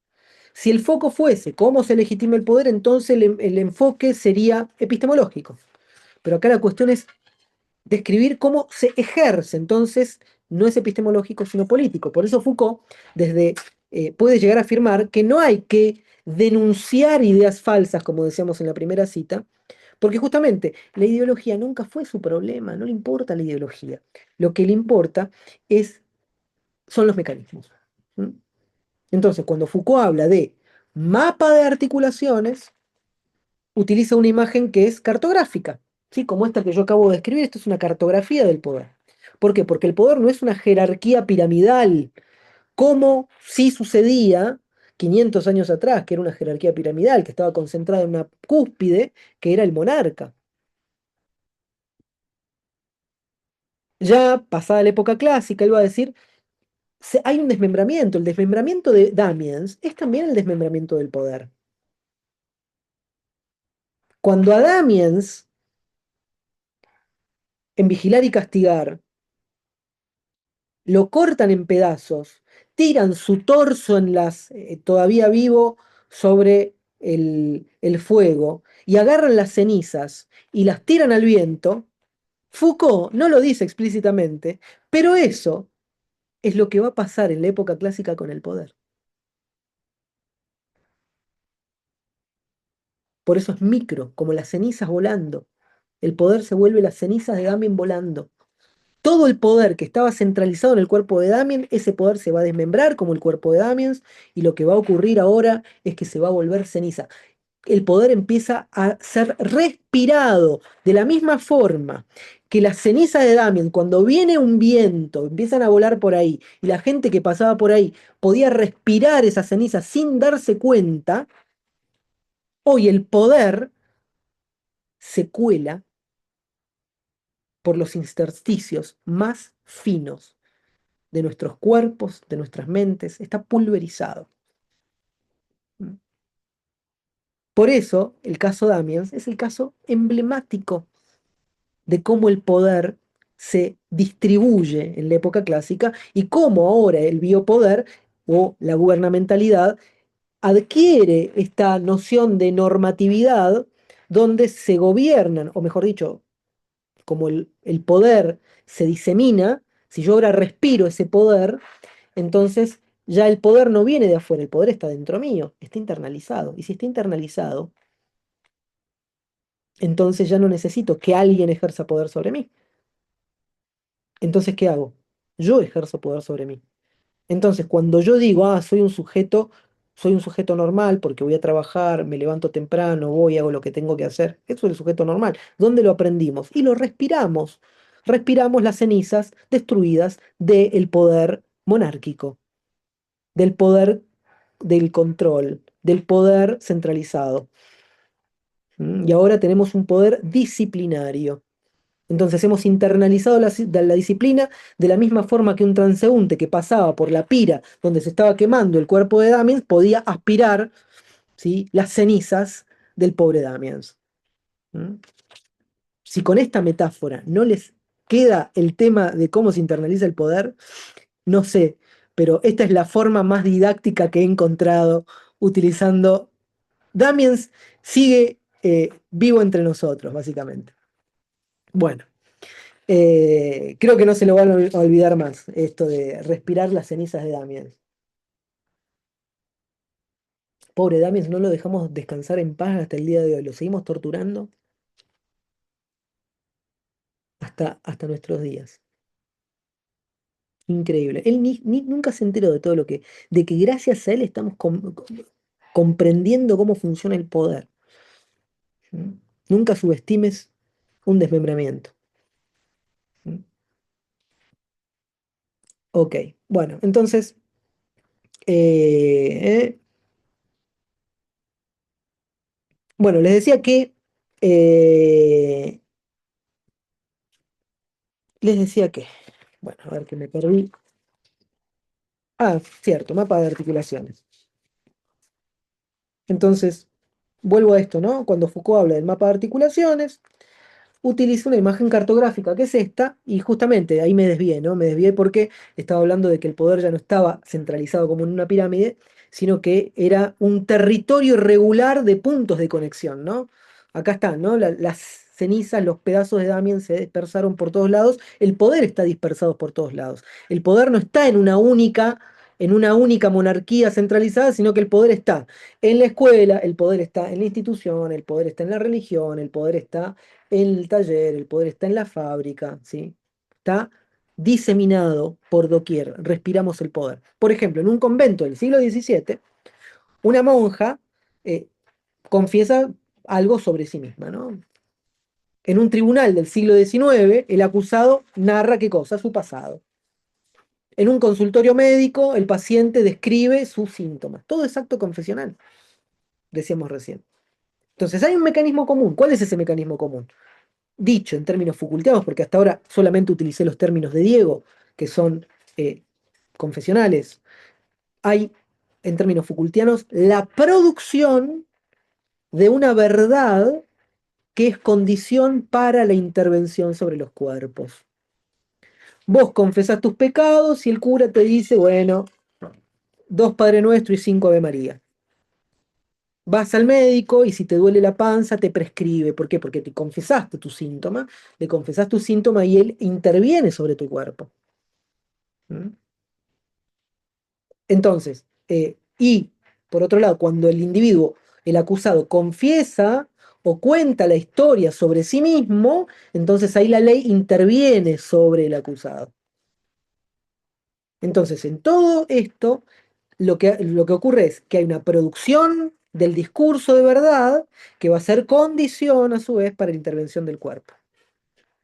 Si el foco fuese cómo se legitima el poder, entonces el enfoque sería epistemológico. Pero acá la cuestión es describir cómo se ejerce, entonces no es epistemológico, sino político. Por eso Foucault puede llegar a afirmar que no hay que denunciar ideas falsas, como decíamos en la primera cita, porque justamente la ideología nunca fue su problema, no le importa la ideología. Lo que le importa es, son los mecanismos. ¿Mm? Entonces, cuando Foucault habla de mapa de articulaciones, utiliza una imagen que es cartográfica, ¿sí? Como esta que yo acabo de describir, esto es una cartografía del poder. ¿Por qué? Porque el poder no es una jerarquía piramidal, como sí sucedía 500 años atrás, que era una jerarquía piramidal, que estaba concentrada en una cúspide, que era el monarca. Ya pasada la época clásica, él va a decir, hay un desmembramiento, el desmembramiento de Damiens es también el desmembramiento del poder. Cuando a Damiens, en Vigilar y Castigar, lo cortan en pedazos, tiran su torso todavía vivo sobre el fuego y agarran las cenizas y las tiran al viento, Foucault no lo dice explícitamente, pero eso es lo que va a pasar en la época clásica con el poder. Por eso es micro, como las cenizas volando. El poder se vuelve las cenizas de Damien volando. Todo el poder que estaba centralizado en el cuerpo de Damien, ese poder se va a desmembrar como el cuerpo de Damien, y lo que va a ocurrir ahora es que se va a volver ceniza. El poder empieza a ser respirado de la misma forma que las cenizas de Damien, cuando viene un viento, empiezan a volar por ahí, y la gente que pasaba por ahí podía respirar esas cenizas sin darse cuenta, hoy el poder se cuela por los intersticios más finos de nuestros cuerpos, de nuestras mentes, está pulverizado. Por eso, el caso Damiens es el caso emblemático de cómo el poder se distribuye en la época clásica y cómo ahora el biopoder o la gubernamentalidad adquiere esta noción de normatividad donde se gobiernan, o mejor dicho, como el poder se disemina, si yo ahora respiro ese poder, entonces ya el poder no viene de afuera, el poder está dentro mío, está internalizado. Y si está internalizado, entonces ya no necesito que alguien ejerza poder sobre mí. Entonces, ¿qué hago? Yo ejerzo poder sobre mí. Entonces, cuando yo digo, soy un sujeto normal porque voy a trabajar, me levanto temprano, voy, hago lo que tengo que hacer, eso es el sujeto normal. ¿Dónde lo aprendimos? Y lo respiramos. Respiramos las cenizas destruidas del poder monárquico, del poder del control, del poder centralizado. Y ahora tenemos un poder disciplinario. Entonces hemos internalizado la disciplina de la misma forma que un transeúnte que pasaba por la pira donde se estaba quemando el cuerpo de Damiens podía aspirar, ¿sí?, las cenizas del pobre Damiens. ¿Mm? Si con esta metáfora no les queda el tema de cómo se internaliza el poder, no sé, pero esta es la forma más didáctica que he encontrado utilizando. Damiens sigue vivo entre nosotros, básicamente. Bueno, creo que no se lo van a olvidar más, esto de respirar las cenizas de Damiens. Pobre Damiens, no lo dejamos descansar en paz hasta el día de hoy, lo seguimos torturando hasta nuestros días. Increíble. Él nunca se enteró de todo lo de que gracias a él estamos comprendiendo cómo funciona el poder. ¿Mm? Nunca subestimes un desmembramiento. ¿Mm? Ok, bueno, entonces, eh, bueno, eh, les decía que, bueno, a ver que me perdí. Ah, cierto, mapa de articulaciones. Entonces, vuelvo a esto, ¿no? Cuando Foucault habla del mapa de articulaciones, utilizo una imagen cartográfica que es esta, y justamente ahí me desvié, ¿no? Me desvié porque estaba hablando de que el poder ya no estaba centralizado como en una pirámide, sino que era un territorio irregular de puntos de conexión, ¿no? Acá están, ¿no? Las cenizas, los pedazos de Damien se dispersaron por todos lados, el poder está dispersado por todos lados. El poder no está en una única monarquía centralizada, sino que el poder está en la escuela, el poder está en la institución, el poder está en la religión, el poder está en el taller, el poder está en la fábrica, ¿sí? Está diseminado por doquier, respiramos el poder. Por ejemplo, en un convento del siglo XVII, una monja eh, confiesa algo sobre sí misma, ¿no? En un tribunal del siglo XIX, el acusado narra qué cosa, su pasado. En un consultorio médico, el paciente describe sus síntomas. Todo es acto confesional, decíamos recién. Entonces hay un mecanismo común. ¿Cuál es ese mecanismo común? Dicho en términos Foucaultianos, porque hasta ahora solamente utilicé los términos de Diego, que son eh, confesionales, hay en términos Foucaultianos la producción de una verdad que es condición para la intervención sobre los cuerpos. Vos confesás tus pecados y el cura te dice, bueno, dos Padre Nuestro y cinco Ave María. Vas al médico y si te duele la panza te prescribe. ¿Por qué? Porque te confesaste tu síntoma, le confesás tu síntoma y él interviene sobre tu cuerpo. ¿Mm? Entonces, y por otro lado, cuando el individuo, el acusado, confiesa o cuenta la historia sobre sí mismo, entonces ahí la ley interviene sobre el acusado. Entonces, en todo esto, lo que ocurre es que hay una producción del discurso de verdad que va a ser condición, a su vez, para la intervención del cuerpo.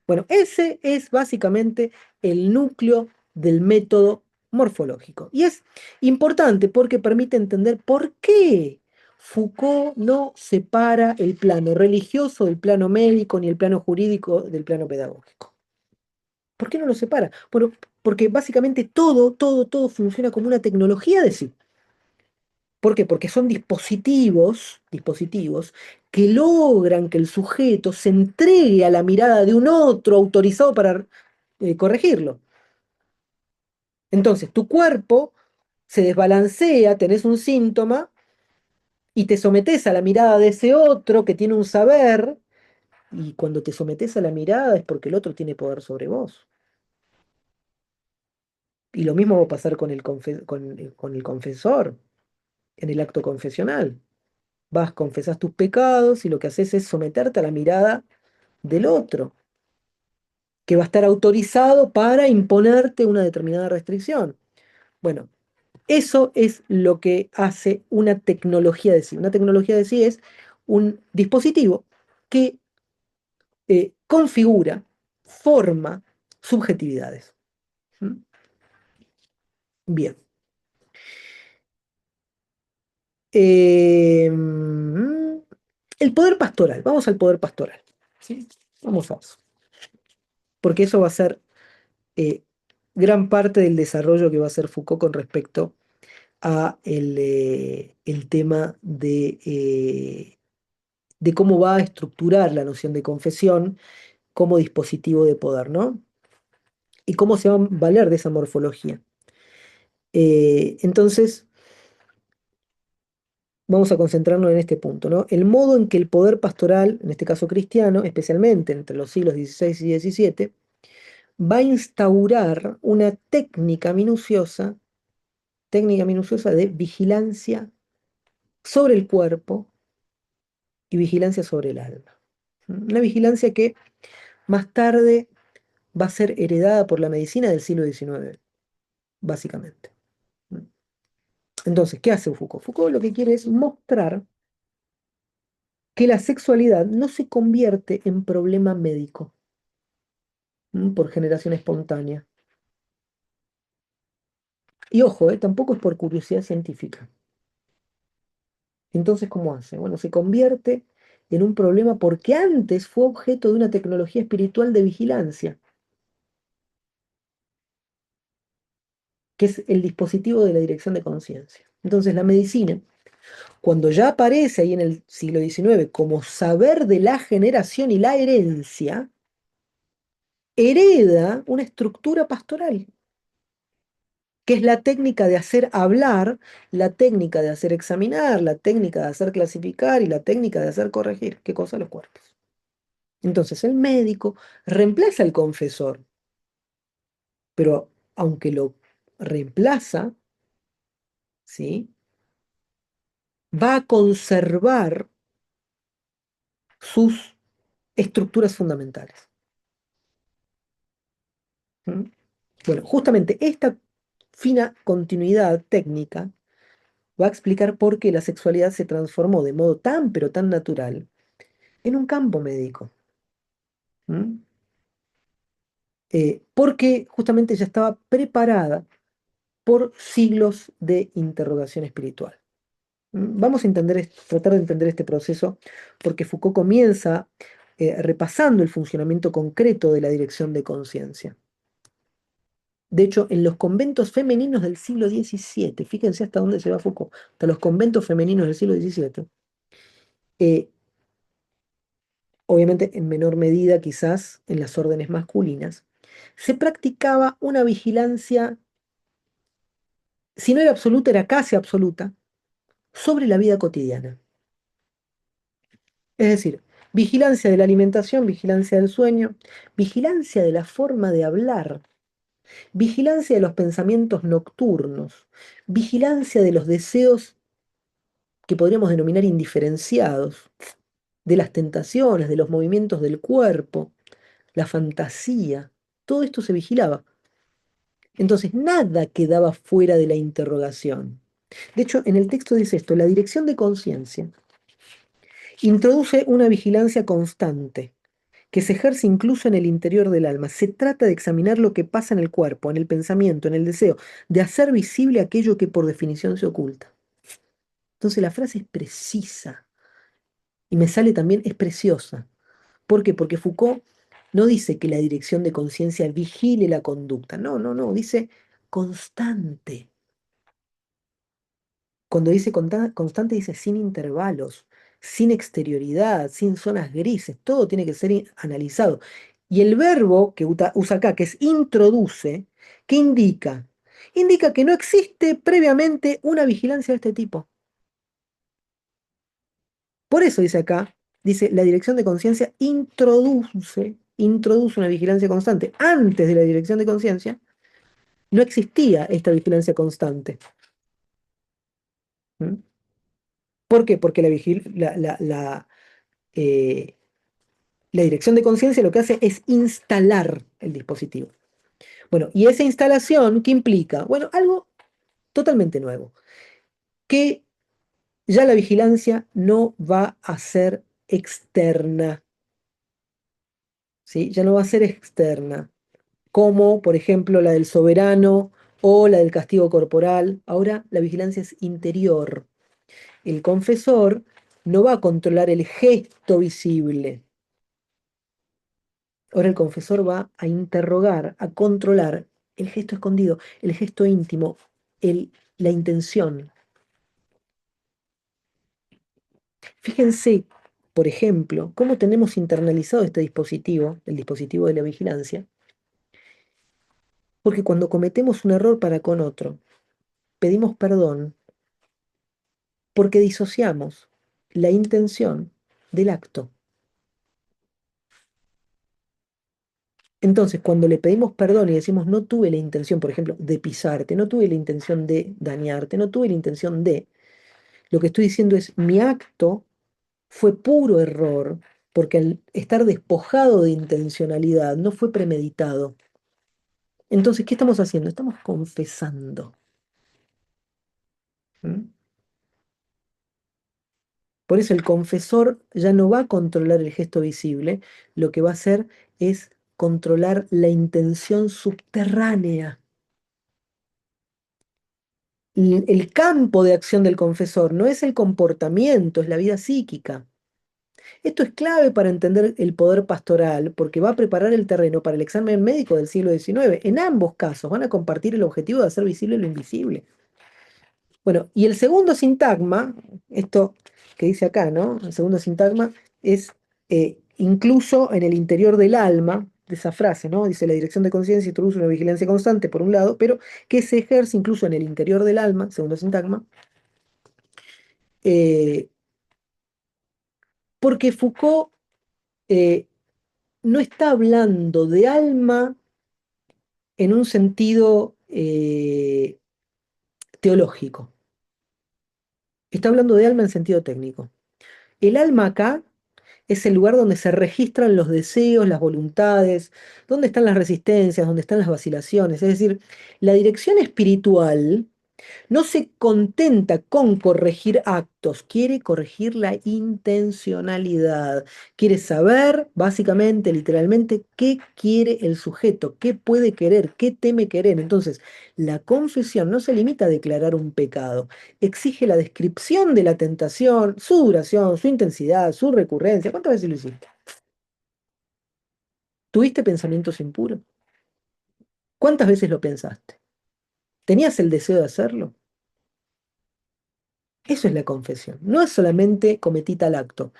Bueno, ese es básicamente el núcleo del método morfológico. Y es importante porque permite entender por qué Foucault no separa el plano religioso del plano médico ni el plano jurídico del plano pedagógico. ¿Por qué no lo separa? Bueno, porque básicamente todo funciona como una tecnología de sí. ¿Por qué? Porque son dispositivos que logran que el sujeto se entregue a la mirada de un otro autorizado para corregirlo. Entonces, tu cuerpo se desbalancea, tenés un síntoma y te sometes a la mirada de ese otro que tiene un saber, y cuando te sometes a la mirada es porque el otro tiene poder sobre vos. Y lo mismo va a pasar con el confesor en el acto confesional. Vas, confesás tus pecados y lo que haces es someterte a la mirada del otro, que va a estar autorizado para imponerte una determinada restricción. Bueno, eso es lo que hace una tecnología de sí. Una tecnología de sí es un dispositivo que configura, forma subjetividades. ¿Mm? Bien. El poder pastoral, vamos al poder pastoral. ¿Sí? Vamos a eso, porque eso va a ser eh, gran parte del desarrollo que va a hacer Foucault con respecto a el tema de cómo va a estructurar la noción de confesión como dispositivo de poder, ¿no? Y cómo se va a valer de esa morfología. Entonces, vamos a concentrarnos en este punto, ¿no? El modo en que el poder pastoral, en este caso cristiano, especialmente entre los siglos XVI y XVII, va a instaurar una técnica minuciosa de vigilancia sobre el cuerpo y vigilancia sobre el alma. Una vigilancia que más tarde va a ser heredada por la medicina del siglo XIX, básicamente. Entonces, ¿qué hace Foucault? Foucault lo que quiere es mostrar que la sexualidad no se convierte en problema médico por generación espontánea. Y ojo, tampoco es por curiosidad científica. Entonces, ¿cómo hace? Bueno, se convierte en un problema porque antes fue objeto de una tecnología espiritual de vigilancia, que es el dispositivo de la dirección de conciencia. Entonces, la medicina, cuando ya aparece ahí en el siglo XIX como saber de la generación y la herencia, hereda una estructura pastoral, que es la técnica de hacer hablar, la técnica de hacer examinar, la técnica de hacer clasificar y la técnica de hacer corregir. ¿Qué cosa? Los cuerpos. Entonces el médico reemplaza al confesor, pero aunque lo reemplaza, ¿sí? Va a conservar sus estructuras fundamentales. ¿Mm? Bueno, justamente esta fina continuidad técnica va a explicar por qué la sexualidad se transformó de modo tan pero tan natural en un campo médico. ¿Mm? Porque justamente ya estaba preparada por siglos de interrogación espiritual. Vamos a entender, tratar de entender este proceso porque Foucault comienza repasando el funcionamiento concreto de la dirección de conciencia. De hecho, en los conventos femeninos del siglo XVII, fíjense hasta dónde se va Foucault, hasta los conventos femeninos del siglo XVII, eh, obviamente en menor medida quizás en las órdenes masculinas, se practicaba una vigilancia, si no era absoluta, era casi absoluta, sobre la vida cotidiana. Es decir, vigilancia de la alimentación, vigilancia del sueño, vigilancia de la forma de hablar, vigilancia de los pensamientos nocturnos, vigilancia de los deseos que podríamos denominar indiferenciados, de las tentaciones, de los movimientos del cuerpo, la fantasía, todo esto se vigilaba. Entonces, nada quedaba fuera de la interrogación. De hecho, en el texto dice esto, la dirección de conciencia introduce una vigilancia constante que se ejerce incluso en el interior del alma. Se trata de examinar lo que pasa en el cuerpo, en el pensamiento, en el deseo, de hacer visible aquello que por definición se oculta. Entonces la frase es precisa y me sale también, es preciosa. ¿Por qué? Porque Foucault no dice que la dirección de conciencia vigile la conducta. No, no, no, dice constante. Cuando dice constante, dice sin intervalos, sin exterioridad, sin zonas grises, todo tiene que ser analizado. Y el verbo que usa acá, que es introduce, ¿qué indica? Indica que no existe previamente una vigilancia de este tipo. Por eso dice acá, dice, la dirección de conciencia introduce una vigilancia constante. Antes de la dirección de conciencia no existía esta vigilancia constante. ¿Mm? ¿Por qué? Porque eh, la dirección de conciencia lo que hace es instalar el dispositivo. Bueno, y esa instalación, ¿qué implica? Bueno, algo totalmente nuevo, que ya la vigilancia no va a ser externa, ¿sí? Ya no va a ser externa, como por ejemplo la del soberano o la del castigo corporal. Ahora la vigilancia es interior. el confesor no va a controlar el gesto visible. Ahora el confesor va a interrogar, a controlar el gesto escondido, el gesto íntimo, la intención. Fíjense, por ejemplo, cómo tenemos internalizado este dispositivo, el dispositivo de la vigilancia, porque cuando cometemos un error para con otro, pedimos perdón porque disociamos la intención del acto. Entonces, cuando le pedimos perdón y decimos no tuve la intención, por ejemplo, de pisarte, no tuve la intención de dañarte, no tuve la intención de, lo que estoy diciendo es mi acto fue puro error, porque al estar despojado de intencionalidad no fue premeditado. Entonces, ¿qué estamos haciendo? Estamos confesando. ¿Mm? Por eso el confesor ya no va a controlar el gesto visible, lo que va a hacer es controlar la intención subterránea. El campo de acción del confesor no es el comportamiento, es la vida psíquica. Esto es clave para entender el poder pastoral, porque va a preparar el terreno para el examen médico del siglo XIX. En ambos casos van a compartir el objetivo de hacer visible lo invisible. Bueno, y el segundo sintagma, esto que dice acá, ¿no? El segundo sintagma es incluso en el interior del alma, de esa frase, ¿no? Dice la dirección de conciencia introduce una vigilancia constante, por un lado, pero que se ejerce incluso en el interior del alma, segundo sintagma, eh, porque Foucault eh, no está hablando de alma en un sentido teológico, está hablando de alma en sentido técnico. El alma acá es el lugar donde se registran los deseos, las voluntades, donde están las resistencias, donde están las vacilaciones. Es decir, la dirección espiritual no se contenta con corregir actos, quiere corregir la intencionalidad. Quiere saber, básicamente, literalmente, qué quiere el sujeto, qué puede querer, qué teme querer. Entonces, la confesión no se limita a declarar un pecado, exige la descripción de la tentación, su duración, su intensidad, su recurrencia. ¿Cuántas veces lo hiciste? ¿Tuviste pensamientos impuros? ¿Cuántas veces lo pensaste? ¿Tenías el deseo de hacerlo? Eso es la confesión. No es solamente cometí tal acto,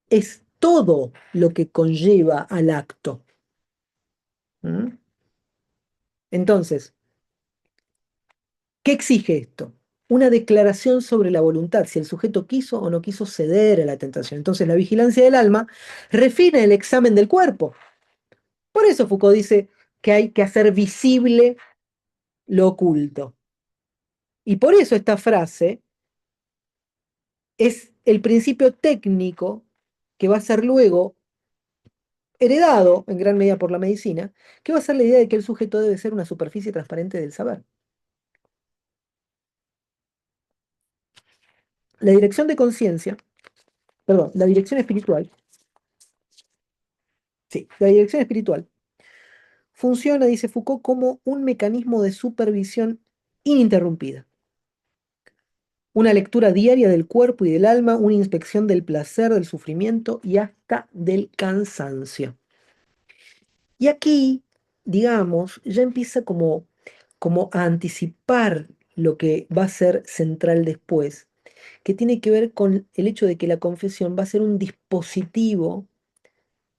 es todo lo que conlleva al acto. ¿Mm? Entonces, ¿qué exige esto? Una declaración sobre la voluntad, si el sujeto quiso o no quiso ceder a la tentación. Entonces, la vigilancia del alma refina el examen del cuerpo. Por eso Foucault dice que hay que hacer visible lo oculto. Y por eso esta frase es el principio técnico que va a ser luego heredado en gran medida por la medicina, que va a ser la idea de que el sujeto debe ser una superficie transparente del saber. La dirección de conciencia, perdón, la dirección espiritual, sí, la dirección espiritual funciona, dice Foucault, como un mecanismo de supervisión ininterrumpida. Una lectura diaria del cuerpo y del alma, una inspección del placer, del sufrimiento y hasta del cansancio. Y aquí, digamos, ya empieza como a anticipar lo que va a ser central después, que tiene que ver con el hecho de que la confesión va a ser un dispositivo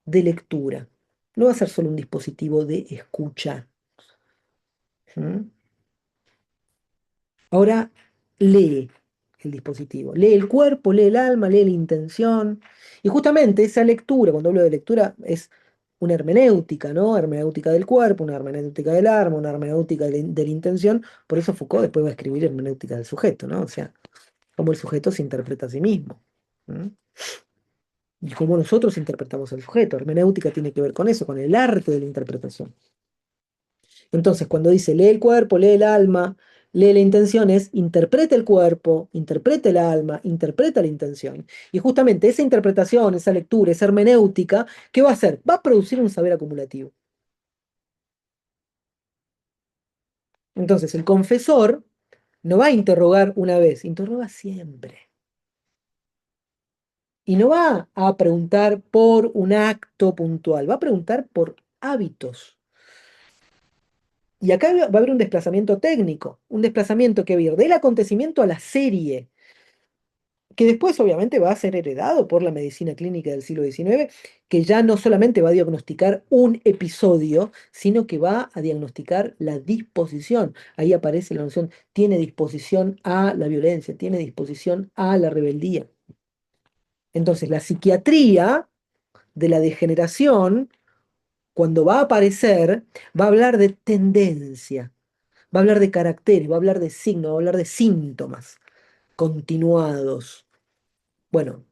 de lectura, no va a ser solo un dispositivo de escucha. ¿Mm? Ahora lee el dispositivo, lee el cuerpo, lee el alma, lee la intención, y justamente esa lectura, cuando hablo de lectura, es una hermenéutica, ¿no? Hermenéutica del cuerpo, una hermenéutica del alma, una hermenéutica de la intención, por eso Foucault después va a escribir hermenéutica del sujeto, ¿no? O sea, cómo el sujeto se interpreta a sí mismo. ¿Mm? Y cómo nosotros interpretamos al sujeto. Hermenéutica tiene que ver con eso, con el arte de la interpretación. Entonces, cuando dice lee el cuerpo, lee el alma, lee la intención, es interpreta el cuerpo, interpreta el alma, interpreta la intención. Y justamente esa interpretación, esa lectura, esa hermenéutica, ¿qué va a hacer? Va a producir un saber acumulativo. Entonces, el confesor No va a interrogar una vez, interroga siempre. Y no va a preguntar por un acto puntual, va a preguntar por hábitos. Y acá va a haber un desplazamiento técnico, un desplazamiento que va a ir del acontecimiento a la serie, que después obviamente va a ser heredado por la medicina clínica del siglo XIX, que ya no solamente va a diagnosticar un episodio, sino que va a diagnosticar la disposición. Ahí aparece la noción, tiene disposición a la violencia, tiene disposición a la rebeldía. Entonces, la psiquiatría de la degeneración, cuando va a aparecer, va a hablar de tendencia, va a hablar de caracteres, va a hablar de signos, va a hablar de síntomas continuados. Bueno,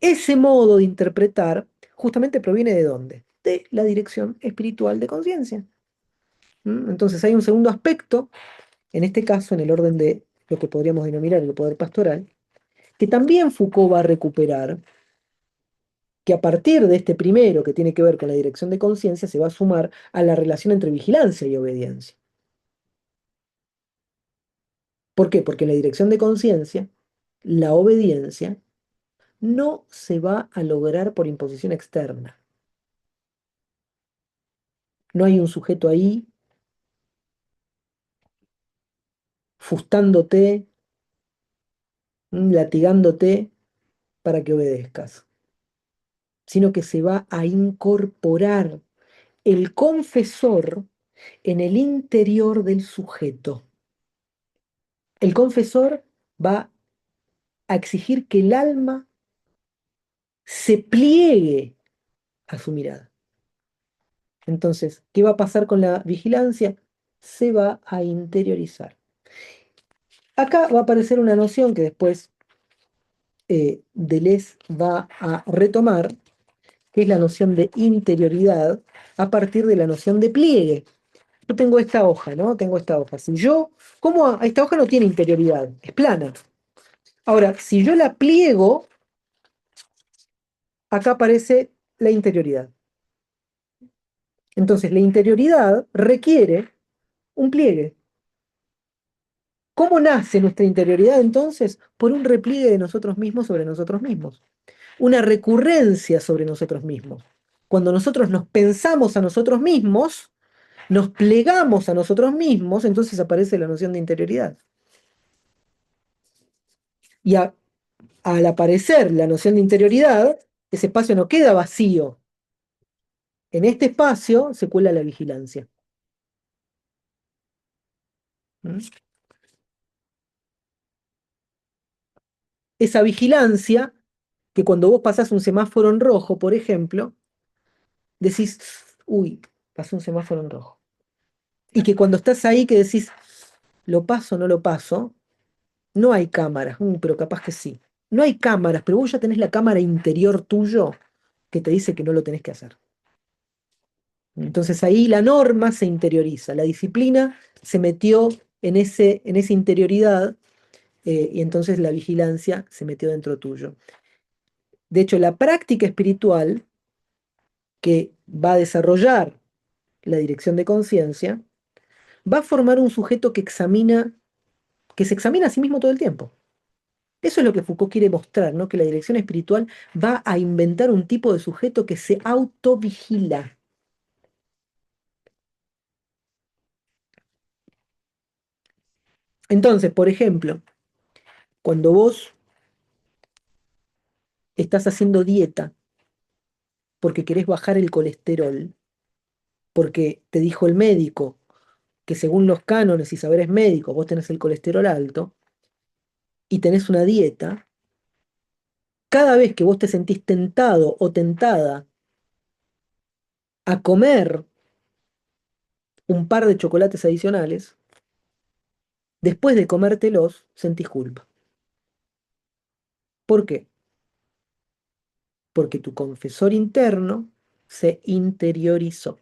ese modo de interpretar justamente proviene ¿de dónde? De la dirección espiritual de conciencia. Entonces hay un segundo aspecto, en este caso en el orden de lo que podríamos denominar el poder pastoral, que también Foucault va a recuperar, que a partir de este primero que tiene que ver con la dirección de conciencia se va a sumar a la relación entre vigilancia y obediencia. ¿Por qué? Porque en la dirección de conciencia, la obediencia no se va a lograr por imposición externa. No hay un sujeto ahí fustándote, latigándote para que obedezcas, sino que se va a incorporar el confesor en el interior del sujeto. El confesor va a exigir que el alma se pliegue a su mirada. Entonces, ¿qué va a pasar con la vigilancia? Se va a interiorizar. Acá va a aparecer una noción que después Deleuze va a retomar, que es la noción de interioridad a partir de la noción de pliegue. Yo tengo esta hoja, ¿no? Tengo esta hoja. Si yo, ¿cómo? Esta hoja no tiene interioridad, es plana. Ahora, si yo la pliego, acá aparece la interioridad. Entonces, la interioridad requiere un pliegue. ¿Cómo nace nuestra interioridad entonces? Por un repliegue de nosotros mismos sobre nosotros mismos. Una recurrencia sobre nosotros mismos. Cuando nosotros nos pensamos a nosotros mismos, nos plegamos a nosotros mismos, entonces aparece la noción de interioridad. Y al aparecer la noción de interioridad, ese espacio no queda vacío. En este espacio se cuela la vigilancia. ¿Mm? Esa vigilancia que cuando vos pasás un semáforo en rojo, por ejemplo, decís, uy, pasó un semáforo en rojo. Y que cuando estás ahí que decís, lo paso o no lo paso, no hay cámaras, pero capaz que sí. No hay cámaras, pero vos ya tenés la cámara interior tuyo que te dice que no lo tenés que hacer. Entonces ahí la norma se interioriza, la disciplina se metió en esa interioridad y entonces la vigilancia se metió dentro tuyo. De hecho, la práctica espiritual que va a desarrollar la dirección de conciencia va a formar un sujeto que se examina a sí mismo todo el tiempo. Eso es lo que Foucault quiere mostrar, ¿no? Que la dirección espiritual va a inventar un tipo de sujeto que se autovigila. Entonces, por ejemplo, cuando vos estás haciendo dieta porque querés bajar el colesterol, porque te dijo el médico que según los cánones y saberes médicos vos tenés el colesterol alto y tenés una dieta, cada vez que vos te sentís tentado o tentada a comer un par de chocolates adicionales, después de comértelos sentís culpa. ¿Por qué? Porque tu confesor interno se interiorizó,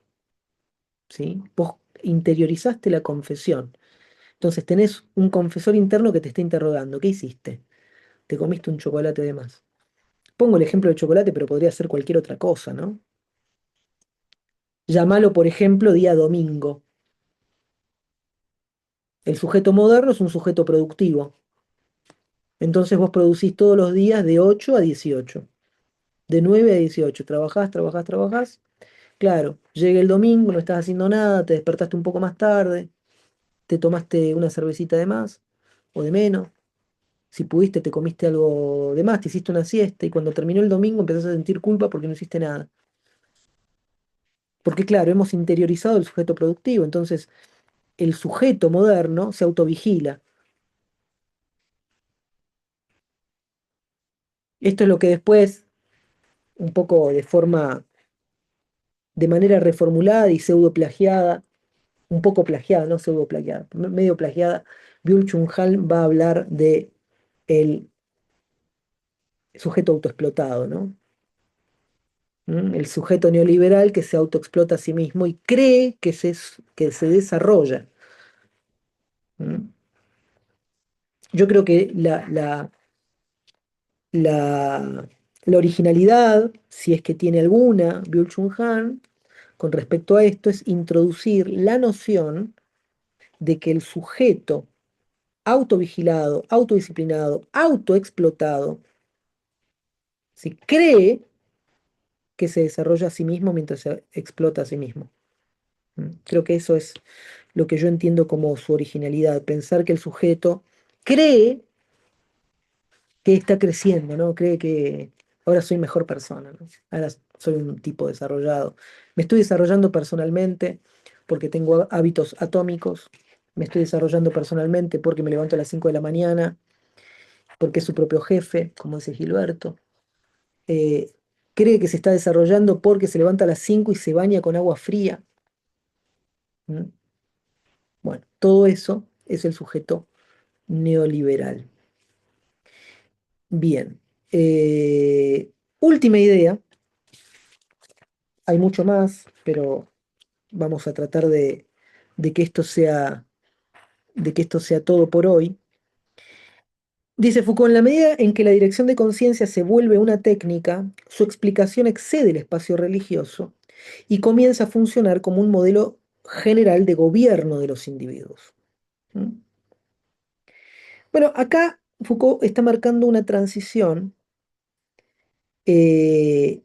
¿sí? Vos interiorizaste la confesión. Entonces tenés un confesor interno que te está interrogando. ¿Qué hiciste? Te comiste un chocolate de más. Pongo el ejemplo del chocolate, pero podría ser cualquier otra cosa, ¿no? Llámalo, por ejemplo, día domingo. El sujeto moderno es un sujeto productivo. Entonces vos producís todos los días de 8 a 18, de 9 a 18. Trabajás, trabajás, trabajás. Claro, llega el domingo, no estás haciendo nada, te despertaste un poco más tarde, te tomaste una cervecita de más o de menos. Si pudiste, te comiste algo de más, te hiciste una siesta y cuando terminó el domingo empezás a sentir culpa porque no hiciste nada. Porque claro, hemos interiorizado el sujeto productivo, entonces el sujeto moderno se autovigila. Esto es lo que después, un poco de manera reformulada y pseudo plagiada, un poco plagiada, no pseudo plagiada, medio plagiada, Byung-Chul Han va a hablar de el sujeto autoexplotado, ¿no? El sujeto neoliberal que se autoexplota a sí mismo y cree que se desarrolla. ¿Mm? Yo creo que la, la originalidad, si es que tiene alguna, Byung-Chul Han, con respecto a esto, es introducir la noción de que el sujeto autovigilado, autodisciplinado, autoexplotado, si cree que se desarrolla a sí mismo mientras se explota a sí mismo. Creo que eso es lo que yo entiendo como su originalidad, pensar que el sujeto cree que está creciendo, ¿no? Cree que ahora soy mejor persona, ¿no? Ahora soy un tipo desarrollado. Me estoy desarrollando personalmente porque tengo hábitos atómicos, me estoy desarrollando personalmente porque me levanto a las 5 de la mañana, porque es su propio jefe, como dice Gilberto. Eh, Cree que se está desarrollando porque se levanta a las 5 y se baña con agua fría. ¿Mm? Bueno, todo eso es el sujeto neoliberal. Bien. Última idea, hay mucho más, pero vamos a tratar de que esto sea, de que esto sea todo por hoy. Dice Foucault, en la medida en que la dirección de conciencia se vuelve una técnica, su explicación excede el espacio religioso y comienza a funcionar como un modelo general de gobierno de los individuos. ¿Mm? Bueno, acá Foucault está marcando una transición eh,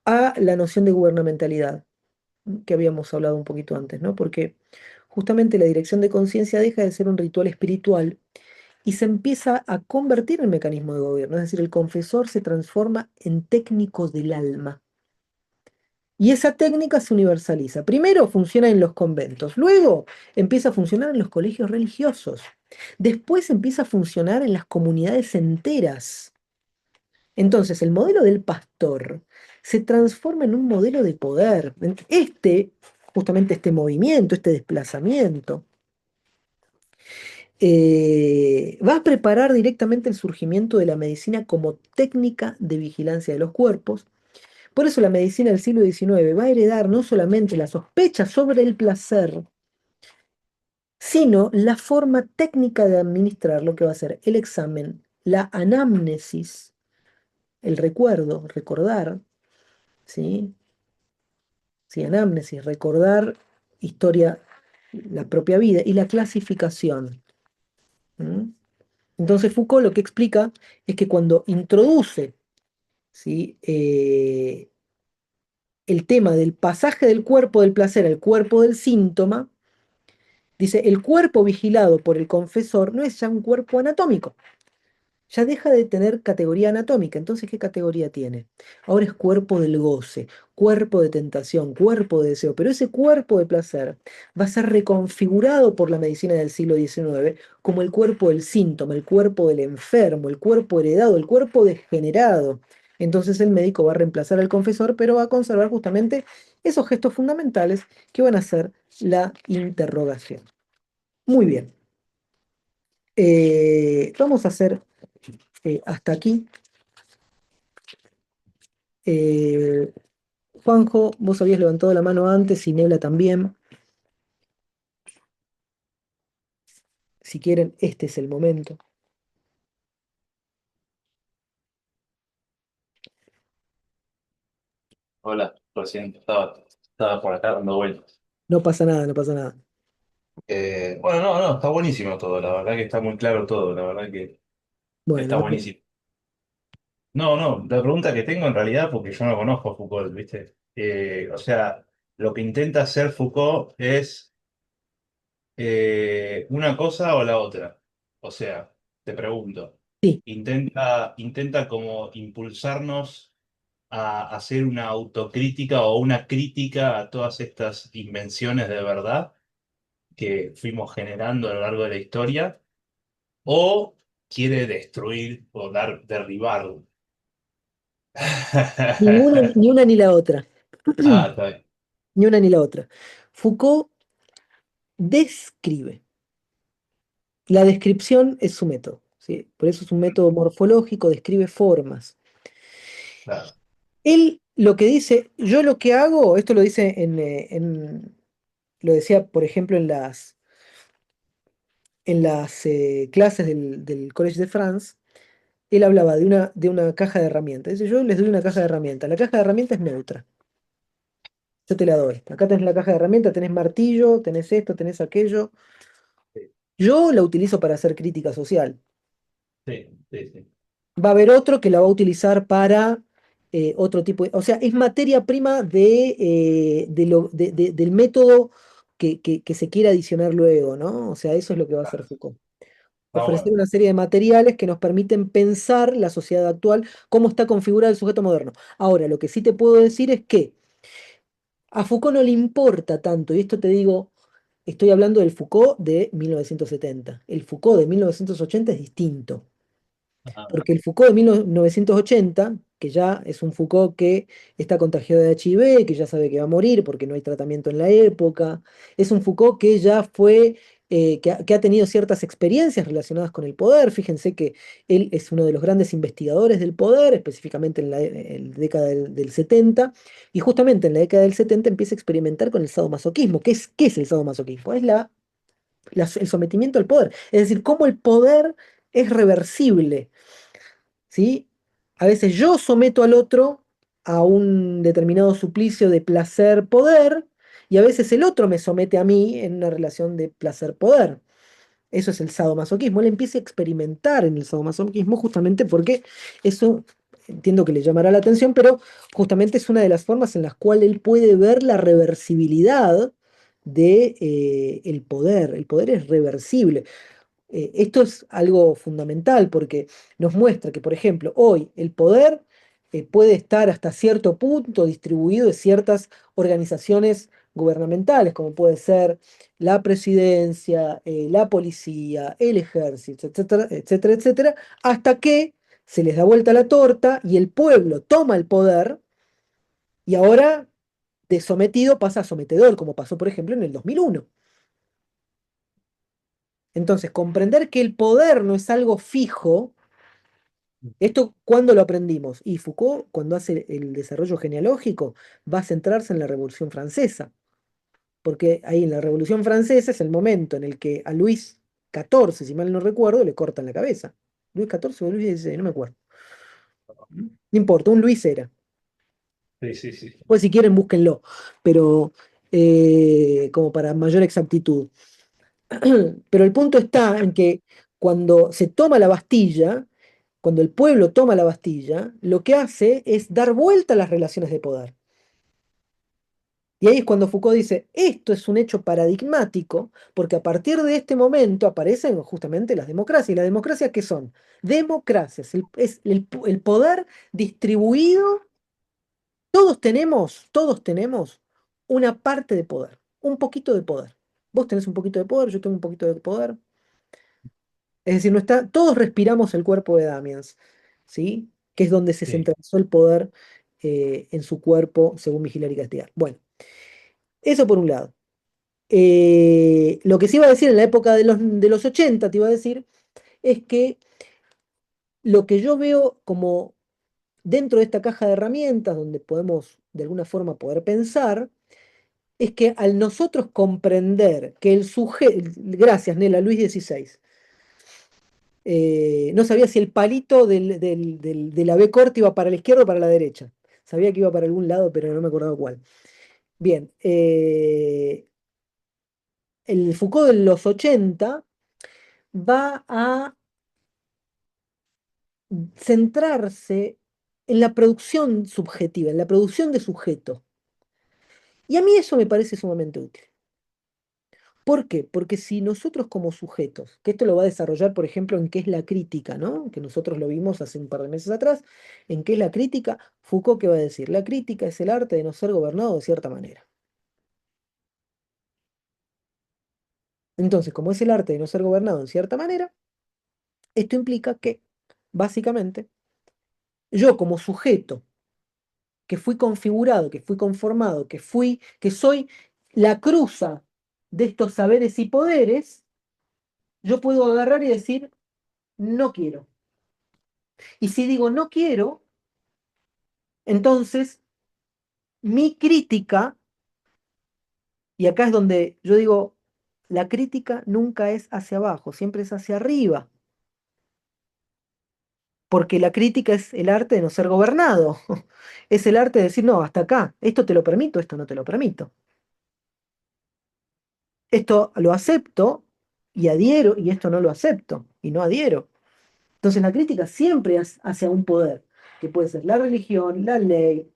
a la noción de gubernamentalidad, que habíamos hablado un poquito antes, ¿no? Porque justamente la dirección de conciencia deja de ser un ritual espiritual y se empieza a convertir en mecanismo de gobierno, es decir, el confesor se transforma en técnico del alma. Y esa técnica se universaliza. Primero funciona en los conventos, luego empieza a funcionar en los colegios religiosos, después empieza a funcionar en las comunidades enteras. Entonces, el modelo del pastor se transforma en un modelo de poder. Justamente este movimiento, este desplazamiento, va a preparar directamente el surgimiento de la medicina como técnica de vigilancia de los cuerpos. Por eso la medicina del siglo XIX va a heredar no solamente la sospecha sobre el placer, sino la forma técnica de administrar lo que va a ser el examen, la anamnesis, el recuerdo, recordar, ¿sí? Sí, anamnesis, recordar historia, la propia vida y la clasificación. ¿Mm? Entonces Foucault lo que explica es que cuando introduce, ¿sí? El tema del pasaje del cuerpo del placer al cuerpo del síntoma, dice, el cuerpo vigilado por el confesor no es ya un cuerpo anatómico, ya deja de tener categoría anatómica. Entonces, ¿qué categoría tiene? Ahora es cuerpo del goce, cuerpo de tentación, cuerpo de deseo, pero ese cuerpo de placer va a ser reconfigurado por la medicina del siglo XIX como el cuerpo del síntoma, el cuerpo del enfermo, el cuerpo heredado, el cuerpo degenerado. Entonces el médico va a reemplazar al confesor, pero va a conservar justamente esos gestos fundamentales que van a ser la interrogación. Muy bien. Vamos a hacer hasta aquí. Eh, Juanjo, vos habías levantado la mano antes y Nebla también. Si quieren, este es el momento. Hola, recién estaba por acá dando vueltas. No pasa nada, no pasa nada. Bueno, no, no, está buenísimo todo, la verdad que está muy claro todo, la verdad que Bueno, está buenísimo. No, no, la pregunta que tengo en realidad, porque yo no conozco a Foucault, ¿viste? O sea, lo que intenta hacer Foucault es una cosa o la otra. O sea, te pregunto, sí, intenta como impulsarnos a hacer una autocrítica o una crítica a todas estas invenciones de verdad que fuimos generando a lo largo de la historia, o quiere destruir o derribar. ni una ni la otra. Ah, está bien. Ni una ni la otra. Foucault describe. La descripción es su método, ¿sí? Por eso es un método morfológico, describe formas. Claro. Él lo que dice, yo lo que hago, esto lo dice lo decía, por ejemplo, en las clases del Collège de France, él hablaba de una caja de herramientas. Dice, yo les doy una caja de herramientas. La caja de herramientas es neutra. Yo te la doy. Acá tenés la caja de herramientas, tenés martillo, tenés esto, tenés aquello. Sí, Yo la utilizo para hacer crítica social. sí, sí, sí. Va a haber otro que la va a utilizar para otro tipo de... O sea, es materia prima del método que se quiere adicionar luego, ¿no? O sea, eso es lo que va a hacer Claro. Foucault. Está Ofrecer bueno. una serie de materiales que nos permiten pensar la sociedad actual, cómo está configurado el sujeto moderno. Ahora, lo que sí te puedo decir es que a Foucault no le importa tanto, y esto te digo, estoy hablando del Foucault de 1970. El Foucault de 1980 es distinto. Ah, Porque el Foucault de 1980, que ya es un Foucault que está contagiado de HIV, que ya sabe que va a morir porque no hay tratamiento en la época, es un Foucault que ya fue, que ha tenido ciertas experiencias relacionadas con el poder. Fíjense que él es uno de los grandes investigadores del poder, específicamente en la década del 70, y justamente en la década del 70 empieza a experimentar con el sadomasoquismo. ¿Qué es el sadomasoquismo? Es el sometimiento al poder, es decir, cómo el poder es reversible. ¿Sí? A veces yo someto al otro a un determinado suplicio de placer-poder y a veces el otro me somete a mí en una relación de placer-poder. Eso es el sadomasoquismo. Él empieza a experimentar en el sadomasoquismo justamente porque eso entiendo que le llamará la atención, pero justamente es una de las formas en las cuales él puede ver la reversibilidad el poder. El poder es reversible. Esto es algo fundamental porque nos muestra que, por ejemplo, hoy el poder puede estar hasta cierto punto distribuido en ciertas organizaciones gubernamentales, como puede ser la presidencia, la policía, el ejército, etcétera, etcétera, etcétera, hasta que se les da vuelta la torta y el pueblo toma el poder y ahora de sometido pasa a sometedor, como pasó, por ejemplo, en el 2001. Entonces, comprender que el poder no es algo fijo. ¿Esto cuándo lo aprendimos? Y Foucault, cuando hace el desarrollo genealógico, va a centrarse en la Revolución Francesa, porque ahí en la Revolución Francesa es el momento en el que a Luis XIV, si mal no recuerdo, le cortan la cabeza. Luis XIV o Luis XVI, no me acuerdo. No importa, un Luis era. sí, sí, sí. Pues si quieren, búsquenlo, pero como para mayor exactitud. Pero el punto está en que cuando se toma la Bastilla, cuando el pueblo toma la Bastilla, lo que hace es dar vuelta a las relaciones de poder. Y ahí es cuando Foucault dice, esto es un hecho paradigmático, porque a partir de este momento aparecen justamente las democracias. ¿Y las democracias qué son? Democracias, es el poder distribuido. Todos tenemos una parte de poder, un poquito de poder. Vos tenés un poquito de poder, yo tengo un poquito de poder. Es decir, no está, todos respiramos el cuerpo de Damiens, ¿sí? Que es donde se Sí, centralizó el poder en su cuerpo, según Vigilar y Castigar. Bueno, eso por un lado. Lo que sí iba a decir en la época de los 80, te iba a decir, es que lo que yo veo como dentro de esta caja de herramientas, donde podemos de alguna forma poder pensar, es que al nosotros comprender que el sujeto, gracias Nela, Luis XVI, no sabía si el palito de la B corta iba para la izquierda o para la derecha. Sabía que iba para algún lado, pero no me acordaba cuál. Bien, el Foucault de los 80 va a centrarse en la producción subjetiva, en la producción de sujeto. Y a mí eso me parece sumamente útil. ¿Por qué? Porque si nosotros como sujetos, que esto lo va a desarrollar, por ejemplo, en qué es la crítica, ¿no? Que nosotros lo vimos hace un par de meses atrás, en qué es la crítica, Foucault, ¿qué va a decir? La crítica es el arte de no ser gobernado de cierta manera. Entonces, como es el arte de no ser gobernado en cierta manera, esto implica que, básicamente, yo como sujeto que fui configurado, que fui conformado, que soy la cruza de estos saberes y poderes, yo puedo agarrar y decir, no quiero. Y si digo no quiero, entonces mi crítica, y acá es donde yo digo, la crítica nunca es hacia abajo, siempre es hacia arriba, porque la crítica es el arte de no ser gobernado, es el arte de decir, no, hasta acá, esto te lo permito, esto no te lo permito. Esto lo acepto y adhiero, y esto no lo acepto y no adhiero. Entonces la crítica siempre es hacia un poder, que puede ser la religión, la ley,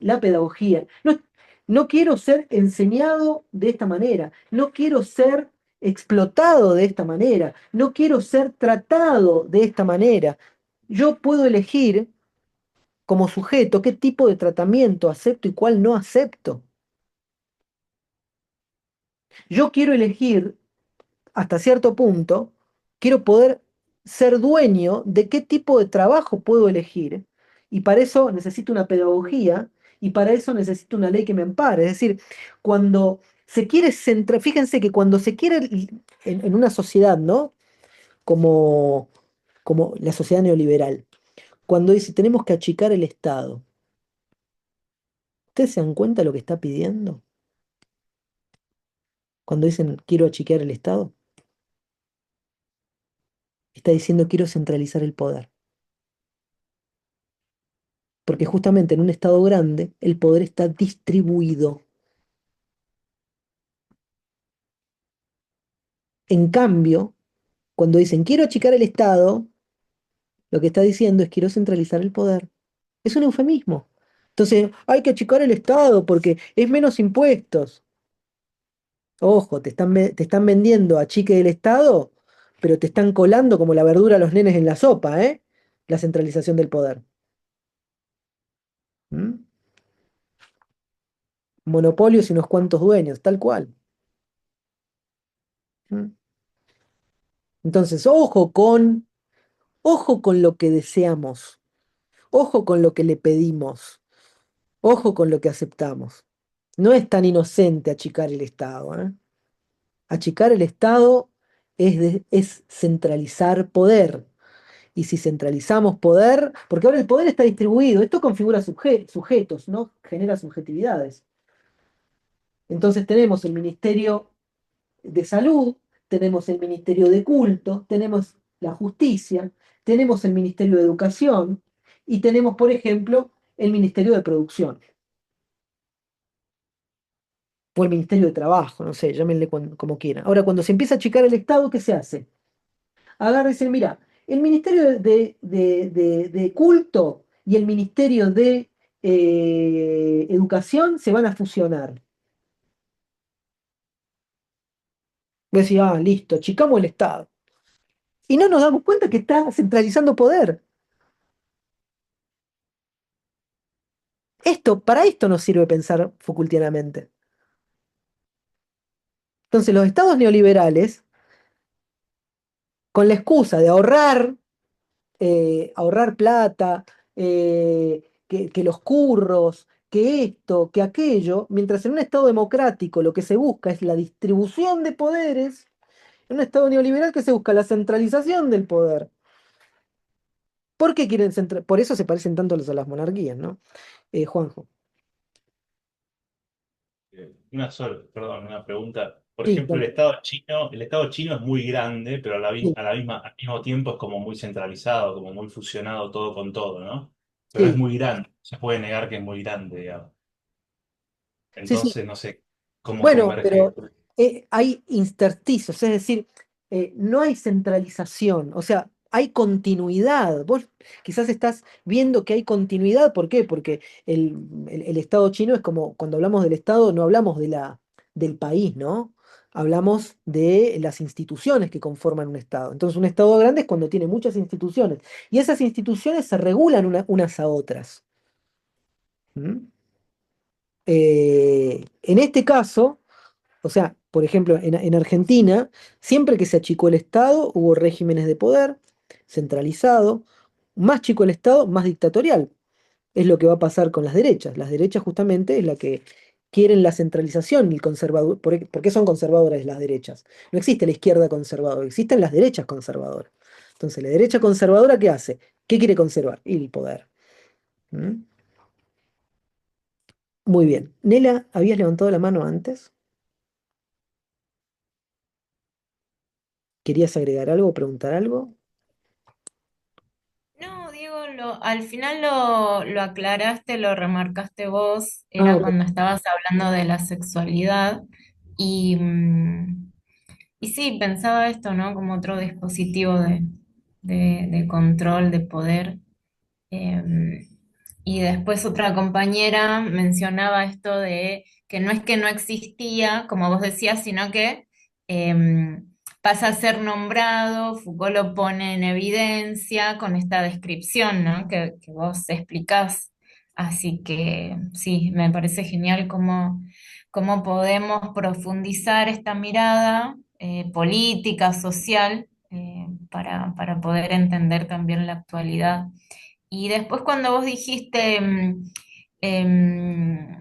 la pedagogía. No, no quiero ser enseñado de esta manera, no quiero ser explotado de esta manera, no quiero ser tratado de esta manera. Yo puedo elegir como sujeto qué tipo de tratamiento acepto y cuál no acepto. Yo quiero elegir hasta cierto punto, quiero poder ser dueño de qué tipo de trabajo puedo elegir. Y para eso necesito una pedagogía y para eso necesito una ley que me ampare. Es decir, cuando se quiere centrar, fíjense que cuando se quiere en una sociedad, ¿no? Como, como la sociedad neoliberal, cuando dice tenemos que achicar el Estado, ¿ustedes se dan cuenta de lo que está pidiendo? Cuando dicen quiero achicar el Estado, está diciendo quiero centralizar el poder. Porque justamente en un estado grande el poder está distribuido. En cambio, cuando dicen quiero achicar el estado, lo que está diciendo es quiero centralizar el poder. Es un eufemismo. Entonces, hay que achicar el estado porque es menos impuestos. Ojo, te están vendiendo achique del estado, pero te están colando como la verdura a los nenes en la sopa, ¿eh? La centralización del poder. ¿Mm? Monopolios y unos cuantos dueños, tal cual. ¿Mm? Entonces, ojo con lo que deseamos. Ojo con lo que le pedimos, ojo con lo que aceptamos. No es tan inocente achicar el Estado, ¿eh? Achicar el Estado es centralizar poder. Y si centralizamos poder, porque ahora el poder está distribuido, esto configura sujetos, ¿no? Genera subjetividades. Entonces tenemos el Ministerio de Salud, tenemos el Ministerio de Culto, tenemos la Justicia, tenemos el Ministerio de Educación y tenemos, por ejemplo, el Ministerio de Producción. O el Ministerio de Trabajo, no sé, llámenle como quieran. Ahora, cuando se empieza a achicar el Estado, ¿qué se hace? Agarra y dice, mira, el Ministerio de Culto y el Ministerio de Educación se van a fusionar. Voy a decir, ah, listo, achicamos el Estado. Y no nos damos cuenta que está centralizando poder. Para esto nos sirve pensar Foucaultianamente. Entonces, los estados neoliberales, con la excusa de ahorrar plata, que los curros, que esto, que aquello, mientras en un Estado democrático lo que se busca es la distribución de poderes, en un Estado neoliberal que se busca la centralización del poder. ¿Por qué quieren centrar? Por eso se parecen tanto a las monarquías, ¿no? Juanjo. Una sola, perdón, una pregunta. Por Sí, ejemplo, dale. El Estado chino es muy grande, pero Sí, al mismo tiempo es como muy centralizado, como muy fusionado todo con todo, ¿no? Pero es sí, muy grande, se puede negar que es muy grande, digamos. sí, sí. Entonces, no sé cómo Bueno, converge. hay intersticios, es decir, no hay centralización, o sea, hay continuidad. Vos quizás estás viendo que hay continuidad, ¿por qué? Porque el Estado chino es como, cuando hablamos del Estado, no hablamos del país, ¿no? Hablamos de las instituciones que conforman un Estado. Entonces, un Estado grande es cuando tiene muchas instituciones, y esas instituciones se regulan unas a otras. ¿Mm? En este caso, o sea, por ejemplo, en Argentina, siempre que se achicó el Estado, hubo regímenes de poder centralizado. Más chico el Estado, más dictatorial. Es lo que va a pasar con las derechas. Las derechas justamente es la que quieren la centralización y el conservador. ¿Por qué son conservadoras las derechas? No existe la izquierda conservadora, existen las derechas conservadoras. Entonces, la derecha conservadora, ¿qué hace? ¿Qué quiere conservar? El poder. ¿Mm? Muy bien. Nela, ¿habías levantado la mano antes? ¿Querías agregar algo, preguntar algo? No, Diego, al final lo aclaraste, lo remarcaste vos, Ah, era ok. cuando estabas hablando de la sexualidad y, y sí, pensaba esto, ¿no? Como otro dispositivo de control, de poder. Eh, y después otra compañera mencionaba esto de que no es que no existía, como vos decías, sino que eh, pasa a ser nombrado, Foucault lo pone en evidencia con esta descripción, ¿no? Que vos explicás. Así que sí, me parece genial cómo podemos profundizar esta mirada política, social, para poder entender también la actualidad. Y después cuando vos dijiste, em,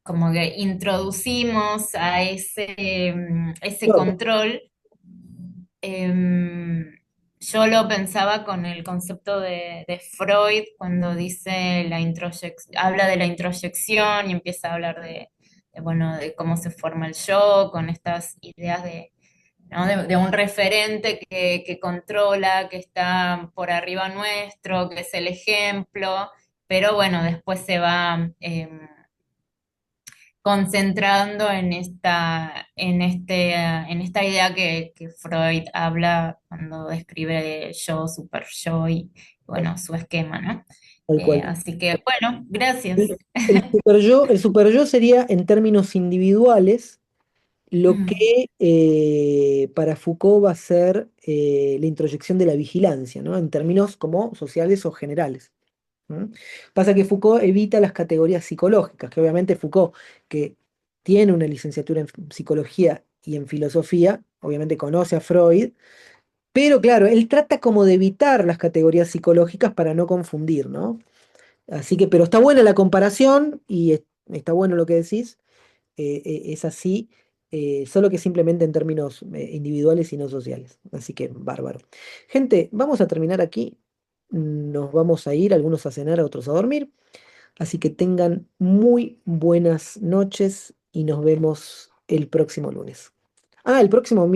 como que introducimos a ese Claro, control, em, yo lo pensaba con el concepto de Freud cuando dice habla de la introyección y empieza a hablar bueno, de cómo se forma el yo, con estas ideas ¿no? De un referente que controla, que está por arriba nuestro, que es el ejemplo, pero bueno, después se va concentrando en esta idea que Freud habla cuando describe yo, super yo y bueno, su esquema, ¿no? tal cual. Así que bueno, gracias. El super yo sería en términos individuales lo que para Foucault va a ser la introyección de la vigilancia, ¿no? En términos como sociales o generales. ¿Mm? Pasa que Foucault evita las categorías psicológicas, que obviamente Foucault, que tiene una licenciatura en psicología y en filosofía, obviamente conoce a Freud, pero claro, él trata como de evitar las categorías psicológicas para no confundir, ¿no? Así que, pero está buena la comparación y está bueno lo que decís, es así, solo que simplemente en términos individuales y no sociales. Así que bárbaro. Gente, vamos a terminar aquí. Nos vamos a ir, algunos a cenar, otros a dormir. Así que tengan muy buenas noches y nos vemos el próximo lunes. Ah, el próximo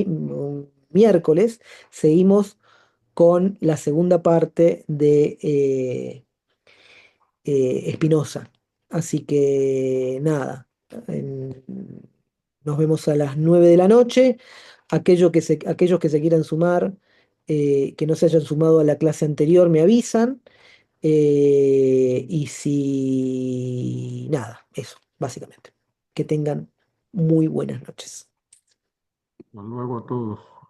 miércoles seguimos con la segunda parte de Spinoza. Así que nada, nos vemos a las 9 de la noche. Aquellos que se quieran sumar, que no se hayan sumado a la clase anterior, me avisan. Y si nada, eso, básicamente. Que tengan muy buenas noches. Hasta luego a todos.